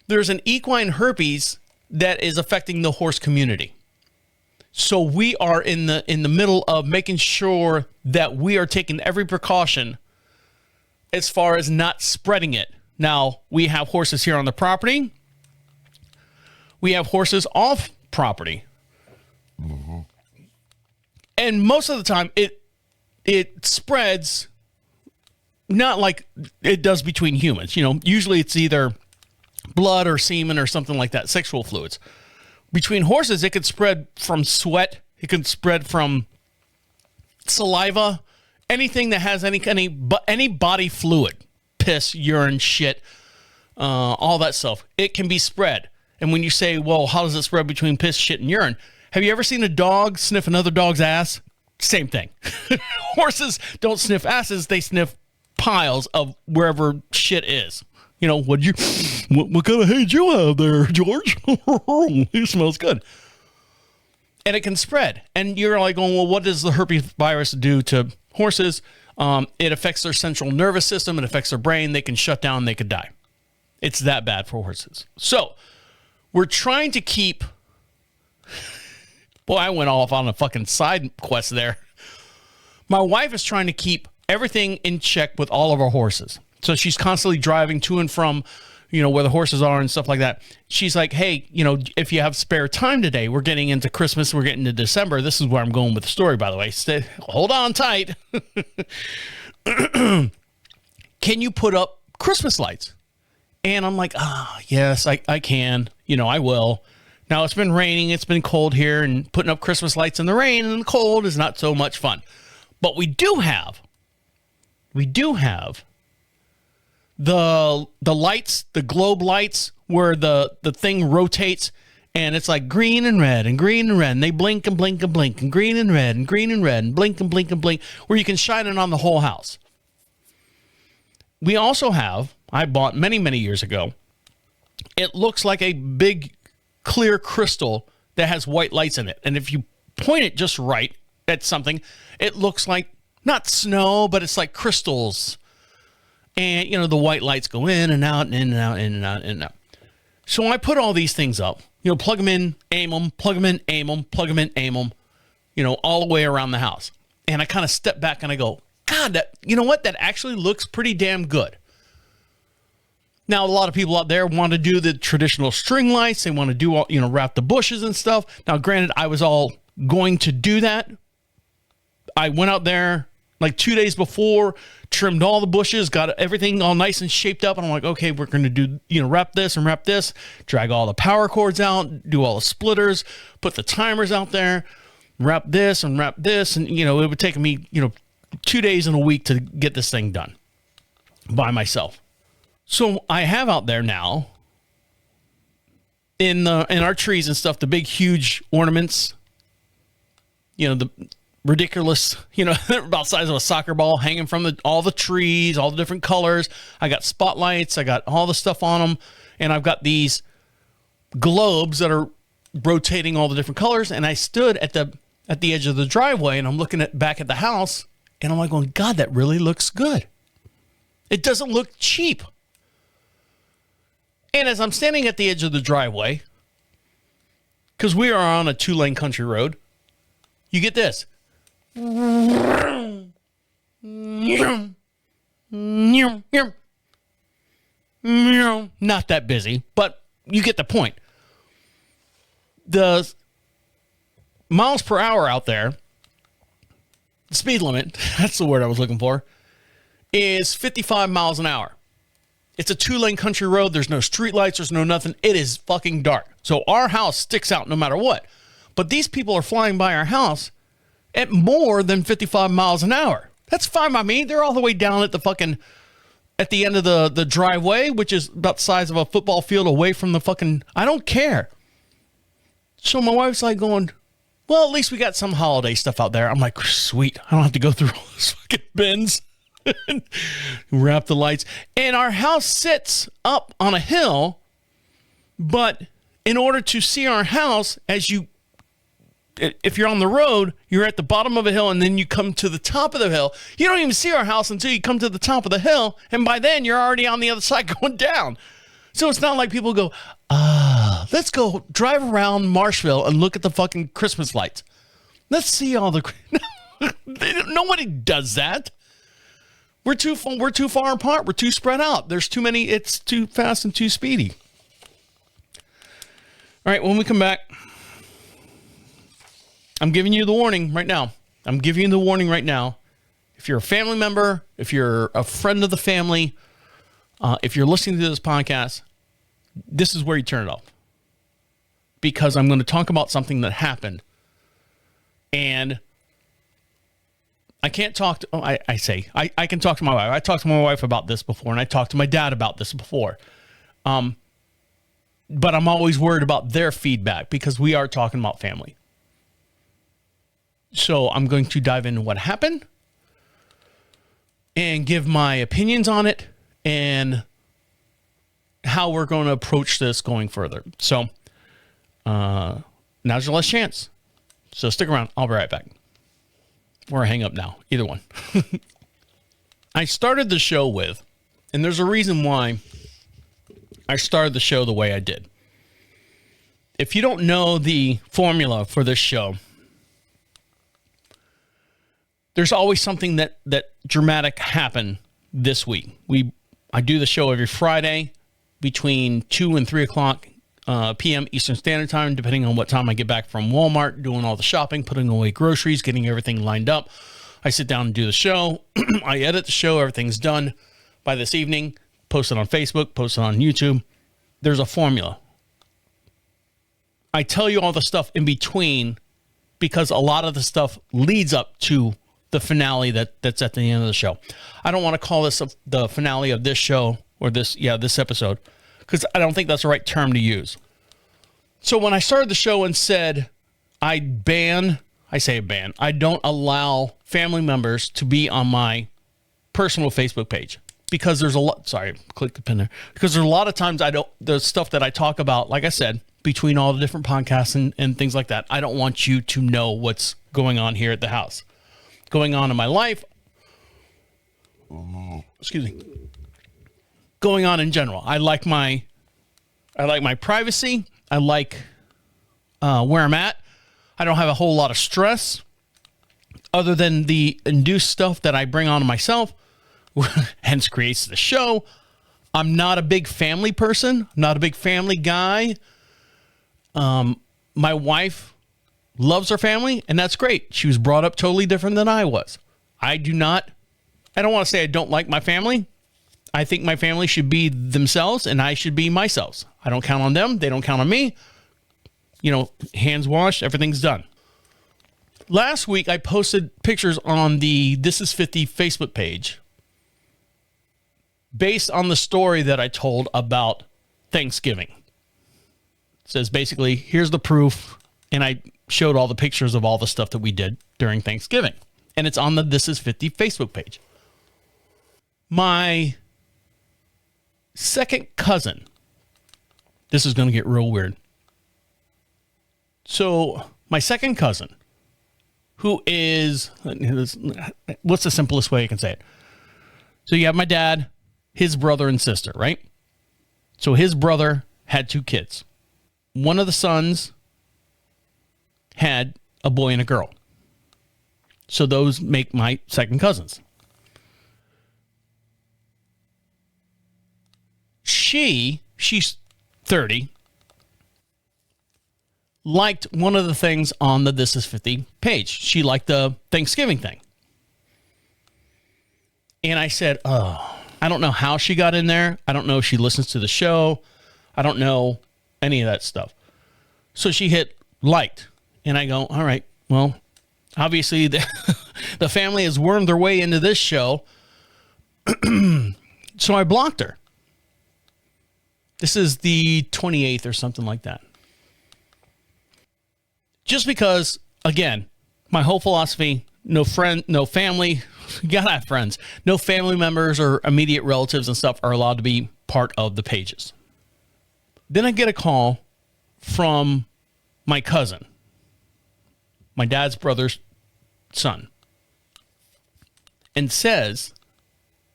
There's an equine herpes that is affecting the horse community. So we are in the middle of making sure that we are taking every precaution as far as not spreading it. Now, we have horses here on the property. We have horses off property. Mm-hmm. And most of the time, it spreads not like it does between humans. You know, usually it's either blood or semen or something like that, sexual fluids. Between horses, it could spread from sweat. It could spread from saliva, anything that has any body fluid. Piss, urine, shit, all that stuff. It can be spread. And when you say, well, how does it spread between piss, shit, and urine? Have you ever seen a dog sniff another dog's ass? Same thing. Horses don't sniff asses. They sniff piles of wherever shit is. You know, what kind of hay do you have there, George? He smells good. And it can spread. And you're like, well, what does the herpes virus do to horses? It affects their central nervous system. It affects their brain. They can shut down. They could die. It's that bad for horses. So we're trying to keep... Boy, I went off on a fucking side quest there. My wife is trying to keep everything in check with all of our horses. So she's constantly driving to and from, you know, where the horses are and stuff like that. She's like, hey, you know, if you have spare time today, we're getting into Christmas, we're getting into December. This is where I'm going with the story, by the way. Hold on tight. can you put up Christmas lights? And I'm like, yes, I can. I will. Now, it's been raining. It's been cold here. And putting up Christmas lights in the rain and the cold is not so much fun. But we do have the lights, the globe lights, where the thing rotates. And it's like green and red and green and red. And they blink and blink and blink and green and red and green and red and blink and blink and blink, where you can shine it on the whole house. We also have, I bought many, many years ago, it looks like a big clear crystal that has white lights in it. And if you point it just right at something, it looks like not snow, but it's like crystals. And, the white lights go in and out and in and out, in and out, in and out. So I put all these things up, plug them in, aim them, plug them in, aim them, plug them in, aim them, all the way around the house. And I kind of step back and I go, God, that actually looks pretty damn good. Now, a lot of people out there want to do the traditional string lights. They want to do all, wrap the bushes and stuff. Now, granted, I was all going to do that. I went out there like 2 days before, trimmed all the bushes, got everything all nice and shaped up. And I'm like, okay, we're going to do, wrap this and wrap this, drag all the power cords out, do all the splitters, put the timers out there, wrap this and wrap this. And, it would take me, 2 days and a week to get this thing done by myself. So I have out there now in our trees and stuff, the big, huge ornaments, the ridiculous, about the size of a soccer ball hanging from all the trees, all the different colors. I got spotlights. I got all the stuff on them. And I've got these globes that are rotating all the different colors. And I stood at the edge of the driveway and I'm looking back at the house and I'm like going, God, that really looks good. It doesn't look cheap. And as I'm standing at the edge of the driveway, because we are on a 2-lane country road, you get this. Not that busy, but you get the point. The miles per hour out there, the speed limit, that's the word I was looking for, is 55 miles an hour. It's a 2-lane country road. There's no street lights. There's no nothing. It is fucking dark. So our house sticks out no matter what. But these people are flying by our house at more than 55 miles an hour. That's fine by me. They're all the way down at at the end of the driveway, which is about the size of a football field away from the fucking, I don't care. So my wife's like going, well, at least we got some holiday stuff out there. I'm like, sweet. I don't have to go through all those fucking bins. Wrap the lights. And our house sits up on a hill, but in order to see our house, if you're on the road, you're at the bottom of a hill and then you come to the top of the hill. You don't even see our house until you come to the top of the hill. And by then you're already on the other side going down. So it's not like people go, let's go drive around Marshville and look at the fucking Christmas lights. Let's see all the, nobody does that. We're too far apart. We're too spread out. There's too many. It's too fast and too speedy. All right, when we come back, I'm giving you the warning right now. If you're a family member, if you're a friend of the family, if you're listening to this podcast, this is where you turn it off. Because I'm going to talk about something that happened. And I can't talk to, I can talk to my wife. I talked to my wife about this before, and I talked to my dad about this before. But I'm always worried about their feedback because we are talking about family. So I'm going to dive into what happened and give my opinions on it and how we're going to approach this going further. So now's your last chance. So stick around. I'll be right back. Or hang up now. Either one. I started the show with, and there's a reason why I started the show the way I did. If you don't know the formula for this show, there's always something that dramatic happened this week. I do the show every Friday between 2 and 3 o'clock p.m. Eastern Standard Time, depending on what time I get back from Walmart, doing all the shopping, putting away groceries, getting everything lined up. I sit down and do the show. I edit the show. Everything's done by this evening. Post it on Facebook, post it on YouTube. There's a formula. I tell you all the stuff in between because a lot of the stuff leads up to the finale that's at the end of the show. I don't want to call this the finale of this show or this episode because I don't think that's the right term to use. So when I started the show and said I don't allow family members to be on my personal Facebook page because there's a lot, click the pin there, because there's a lot of times the stuff that I talk about, like I said, between all the different podcasts and things like that, I don't want you to know what's going on here at the house, going on in my life. Excuse me. Going on in general. I like my privacy. I like where I'm at. I don't have a whole lot of stress other than the induced stuff that I bring on myself, hence creates the show. I'm not a big family person, not a big family guy. My wife loves her family, and that's great. She was brought up totally different than I was. I don't want to say I don't like my family. I think my family should be themselves, and I should be myself. I don't count on them. They don't count on me. Hands washed, everything's done. Last week, I posted pictures on the This Is 50 Facebook page based on the story that I told about Thanksgiving. It says basically, here's the proof, and I showed all the pictures of all the stuff that we did during Thanksgiving. And it's on the This Is 50 Facebook page. My second cousin, this is going to get real weird. So my second cousin, who is, what's the simplest way I can say it? So you have my dad, his brother and sister, right? So his brother had 2 kids. One of the sons had a boy and a girl. So those make my second cousins. She's 30. Liked one of the things on the This Is 50 page. She liked the Thanksgiving thing. And I said, I don't know how she got in there. I don't know if she listens to the show. I don't know any of that stuff. So she hit liked. And I go, all right, well, obviously the family has wormed their way into this show. So I blocked her. This is the 28th or something like that. Just because, again, my whole philosophy, no family, you gotta have friends. No family members or immediate relatives and stuff are allowed to be part of the pages. Then I get a call from my cousin, my dad's brother's son, and says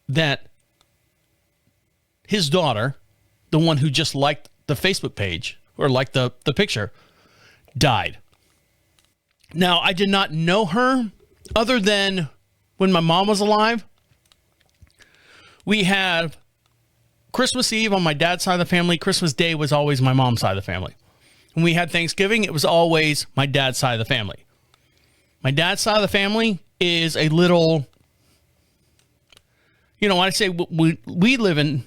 that his daughter, the one who just liked the Facebook page or liked the picture, died. Now, I did not know her other than when my mom was alive. We had Christmas Eve on my dad's side of the family. Christmas Day was always my mom's side of the family. When we had Thanksgiving, it was always my dad's side of the family. My dad's side of the family is a little, when I say we live in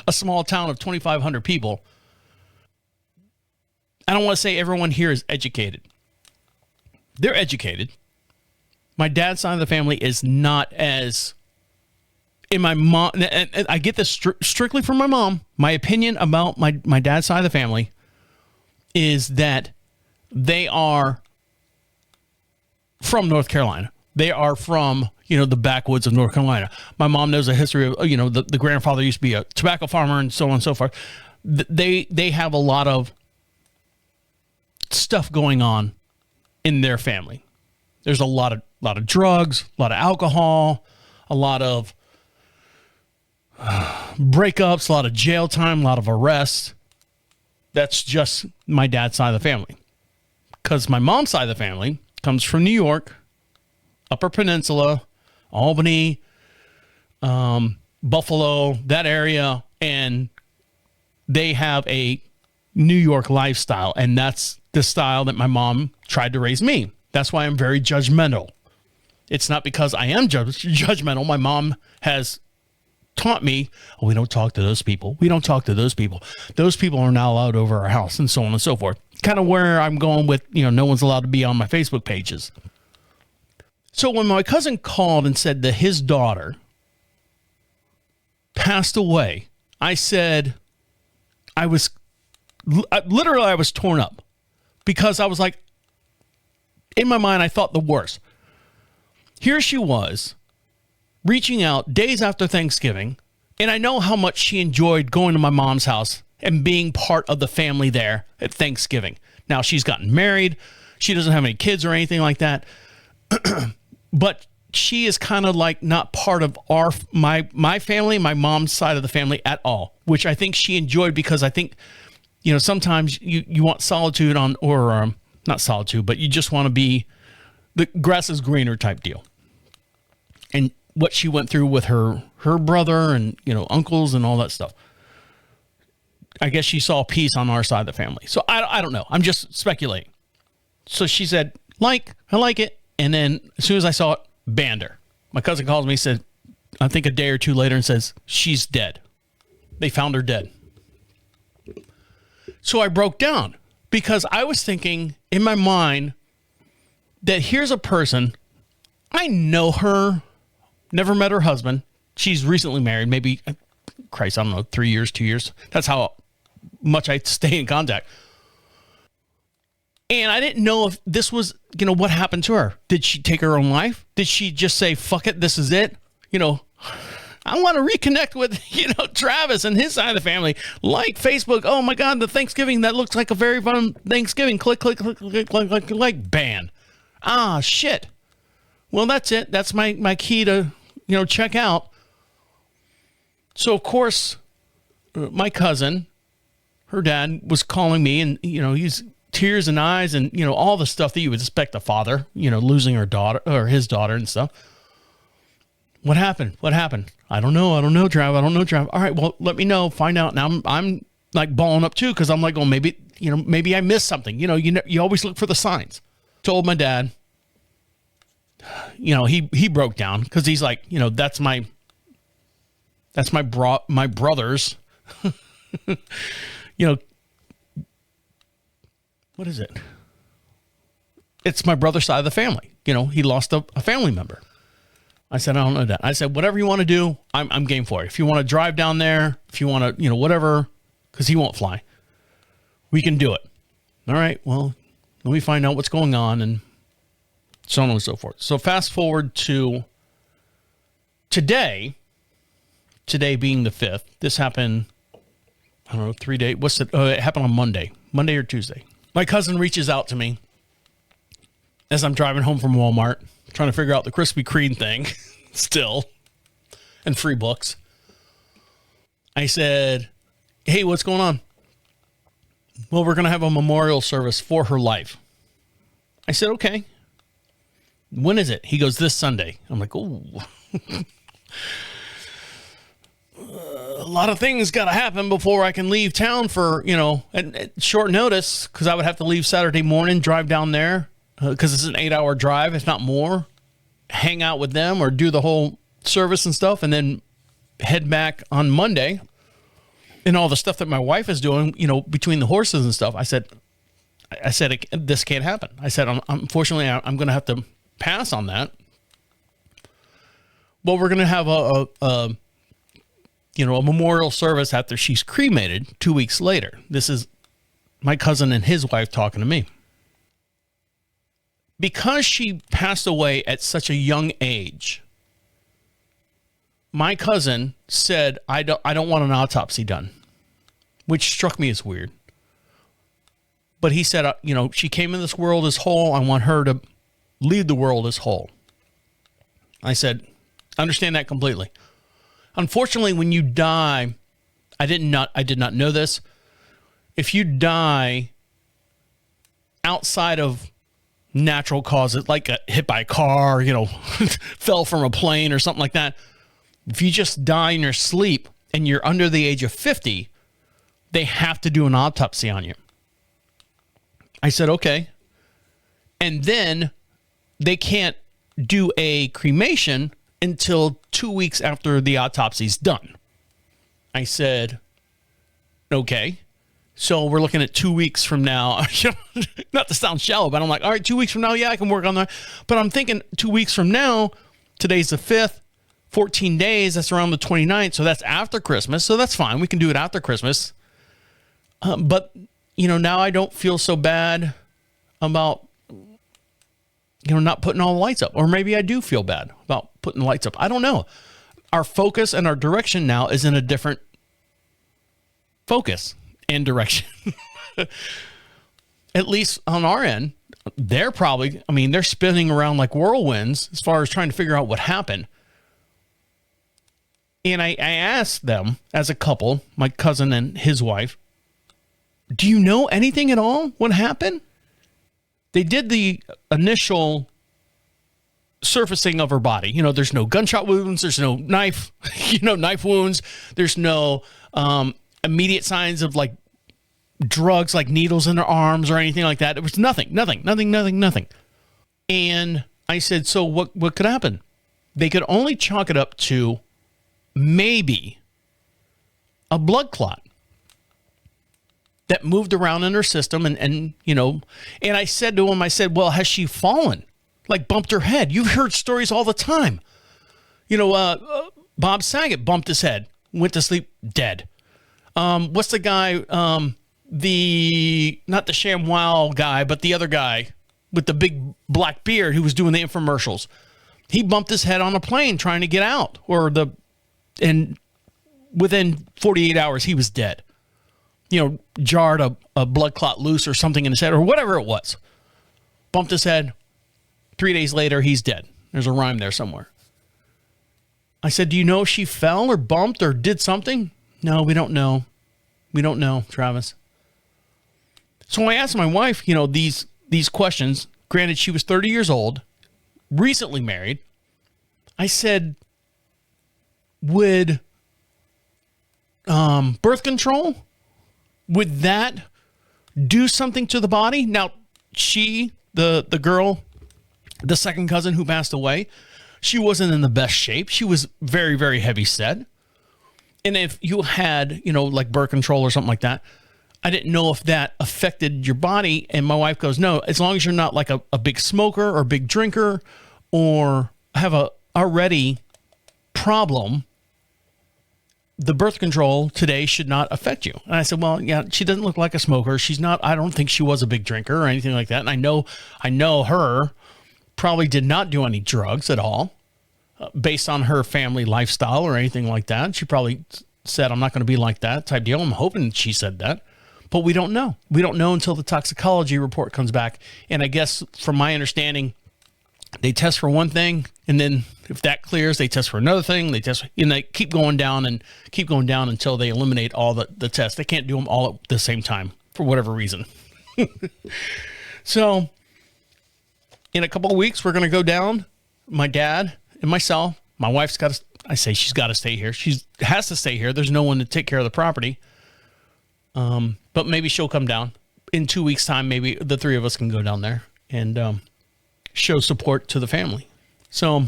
a small town of 2,500 people, I don't want to say everyone here is educated. They're educated. My dad's side of the family is not as, in my mom, and I get this strictly from my mom. My opinion about my dad's side of the family is that they are from North Carolina. They are from, the backwoods of North Carolina. My mom knows the history of, the grandfather used to be a tobacco farmer and so on and so forth. They have a lot of stuff going on in their family. There's a lot of drugs, a lot of alcohol, a lot of breakups, a lot of jail time, a lot of arrests. That's just my dad's side of the family. Because my mom's side of the family comes from New York, Upper Peninsula, Albany, Buffalo, that area, and they have a New York lifestyle, and that's the style that my mom tried to raise me. That's why I'm very judgmental. It's not because I am judgmental. My mom has taught me, oh, we don't talk to those people. We don't talk to those people. Those people are not allowed over our house, and so on and so forth. Kind of where I'm going with, no one's allowed to be on my Facebook pages. So when my cousin called and said that his daughter passed away, I said, I was torn up, because I was like, in my mind, I thought the worst. Here she was, reaching out days after Thanksgiving, and I know how much she enjoyed going to my mom's house and being part of the family there at Thanksgiving. Now, she's gotten married. She doesn't have any kids or anything like that. But she is kind of like not part of my family, my mom's side of the family at all, which I think she enjoyed, because I think, sometimes you want solitude not solitude, but you just want to be the grass is greener type deal. And what she went through with her brother and, uncles and all that stuff. I guess she saw peace on our side of the family. So I don't know. I'm just speculating. So she said, I like it. And then as soon as I saw it, banned her. My cousin calls me, said, I think a day or two later, and says, she's dead. They found her dead. So I broke down, because I was thinking in my mind that here's a person, I know her, never met her husband. She's recently married, maybe, Christ, I don't know, 3 years, 2 years. That's how much I stay in contact. And I didn't know if this was, what happened to her. Did she take her own life? Did she just say, fuck it, this is it? I want to reconnect with, Travis and his side of the family. Like Facebook. Oh my God, the Thanksgiving, that looks like a very fun Thanksgiving. Click, click, click, click, click, click, click, ban. Ah, shit. Well, that's it. That's my key to, check out. So, of course, my cousin, her dad, was calling me, and, he's tears in eyes and, all the stuff that you would expect a father, losing her daughter or his daughter and stuff. What happened? I don't know, Trav. All right, well, let me know. Find out. Now I'm like balling up too, because I'm like, oh, maybe I missed something. You always look for the signs. Told my dad. He broke down, because he's like, that's my brother's. What is it? It's my brother's side of the family. He lost a family member. I said, I don't know that. I said, whatever you want to do, I'm game for it. If you want to drive down there, if you want to, whatever, because he won't fly, we can do it. All right, well, let me find out what's going on, and so on and so forth. So fast forward to today being the 5th. This happened, I don't know, 3 days. It happened on Monday or Tuesday. My cousin reaches out to me as I'm driving home from Walmart, trying to figure out the Krispy Kreme thing still, and free books. I said, hey, what's going on? Well, we're going to have a memorial service for her life. I said, okay. When is it? He goes, this Sunday. I'm like, oh, a lot of things got to happen before I can leave town for, at short notice, because I would have to leave Saturday morning, drive down there, because it's an 8-hour drive, if not more, hang out with them or do the whole service and stuff, and then head back on Monday, and all the stuff that my wife is doing, between the horses and stuff. I said, this can't happen. I said, unfortunately, I'm going to have to pass on that. Well, we're going to have a memorial service after she's cremated 2 weeks later. This is my cousin and his wife talking to me. Because she passed away at such a young age, my cousin said, I don't want an autopsy done, which struck me as weird. But he said, she came in this world as whole. I want her to leave the world as whole. I said, I understand that completely. Unfortunately, when you die, I did not know this. If you die outside of natural causes, like hit by a car, fell from a plane or something like that, if you just die in your sleep and you're under the age of 50, they have to do an autopsy on you. I said, okay. And then they can't do a cremation until 2 weeks after the autopsy's done. I said, okay. So we're looking at 2 weeks from now. Not to sound shallow, but I'm like, all right, 2 weeks from now, yeah, I can work on that. But I'm thinking 2 weeks from now, today's the 5th, 14 days, that's around the 29th. So that's after Christmas. So that's fine. We can do it after Christmas. But, now I don't feel so bad about, not putting all the lights up. Or maybe I do feel bad about putting the lights up. I don't know. Our focus and our direction now is in a different focus and direction. At least on our end, they're spinning around like whirlwinds as far as trying to figure out what happened. And I asked them as a couple, my cousin and his wife, do you know anything at all? What happened? They did the initial surfacing of her body. There's no gunshot wounds. There's no knife, knife wounds. There's no immediate signs of like drugs, like needles in her arms or anything like that. It was nothing. And I said, so what could happen? They could only chalk it up to maybe a blood clot that moved around in her system. And I said to him, well, has she fallen? Like bumped her head? You've heard stories all the time. Bob Saget bumped his head, went to sleep dead. What's the guy, not the ShamWow guy, but the other guy with the big black beard who was doing the infomercials. He bumped his head on a plane trying to get out, and within 48 hours, he was dead. Jarred a blood clot loose or something in his head or whatever it was. Bumped his head. 3 days later, he's dead. There's a rhyme there somewhere. I said, do you know if she fell or bumped or did something? No, we don't know. We don't know, Travis. So I asked my wife, these questions. Granted, she was 30 years old, recently married. I said, would birth control, would that do something to the body? Now, she, the girl, the second cousin who passed away, she wasn't in the best shape. She was very, very heavy set. And if you had, like birth control or something like that, I didn't know if that affected your body. And my wife goes, no, as long as you're not like a big smoker or a big drinker or have a already problem, the birth control today should not affect you. And I said, well, yeah, she doesn't look like a smoker. She's not, I don't think she was a big drinker or anything like that. And I know her probably did not do any drugs at all based on her family lifestyle or anything like that. She probably said, I'm not going to be like that type deal. I'm hoping she said that, but we don't know. We don't know until the toxicology report comes back. And I guess from my understanding, they test for one thing, and then if that clears, they test for another thing. They test, and they keep going down until they eliminate all the tests. They can't do them all at the same time for whatever reason. So in a couple of weeks, we're going to go down, my dad and myself. My wife's got to, I say she's got to stay here. She has to stay here. There's no one to take care of the property. But maybe she'll come down in 2 weeks' time. Maybe the three of us can go down there and show support to the family. So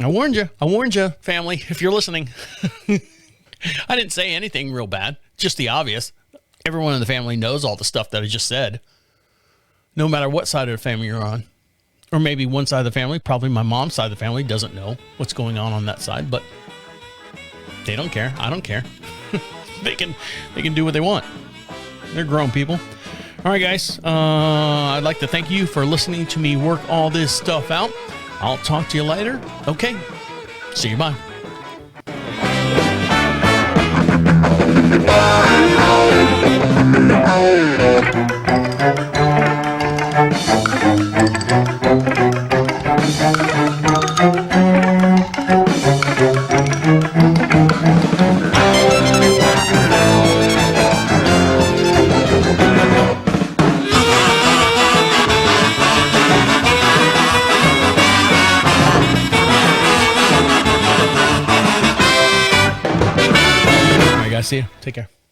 I warned you, family, if you're listening. I didn't say anything real bad, just the obvious. Everyone in the family knows all the stuff that I just said, no matter what side of the family you're on. Or maybe one side of the family, probably my mom's side of the family, doesn't know what's going on that side, but they don't care. I don't care. They can do what they want. They're grown people. All right, guys. I'd like to thank you for listening to me work all this stuff out. I'll talk to you later. Okay. See you. Bye. See you. Take care.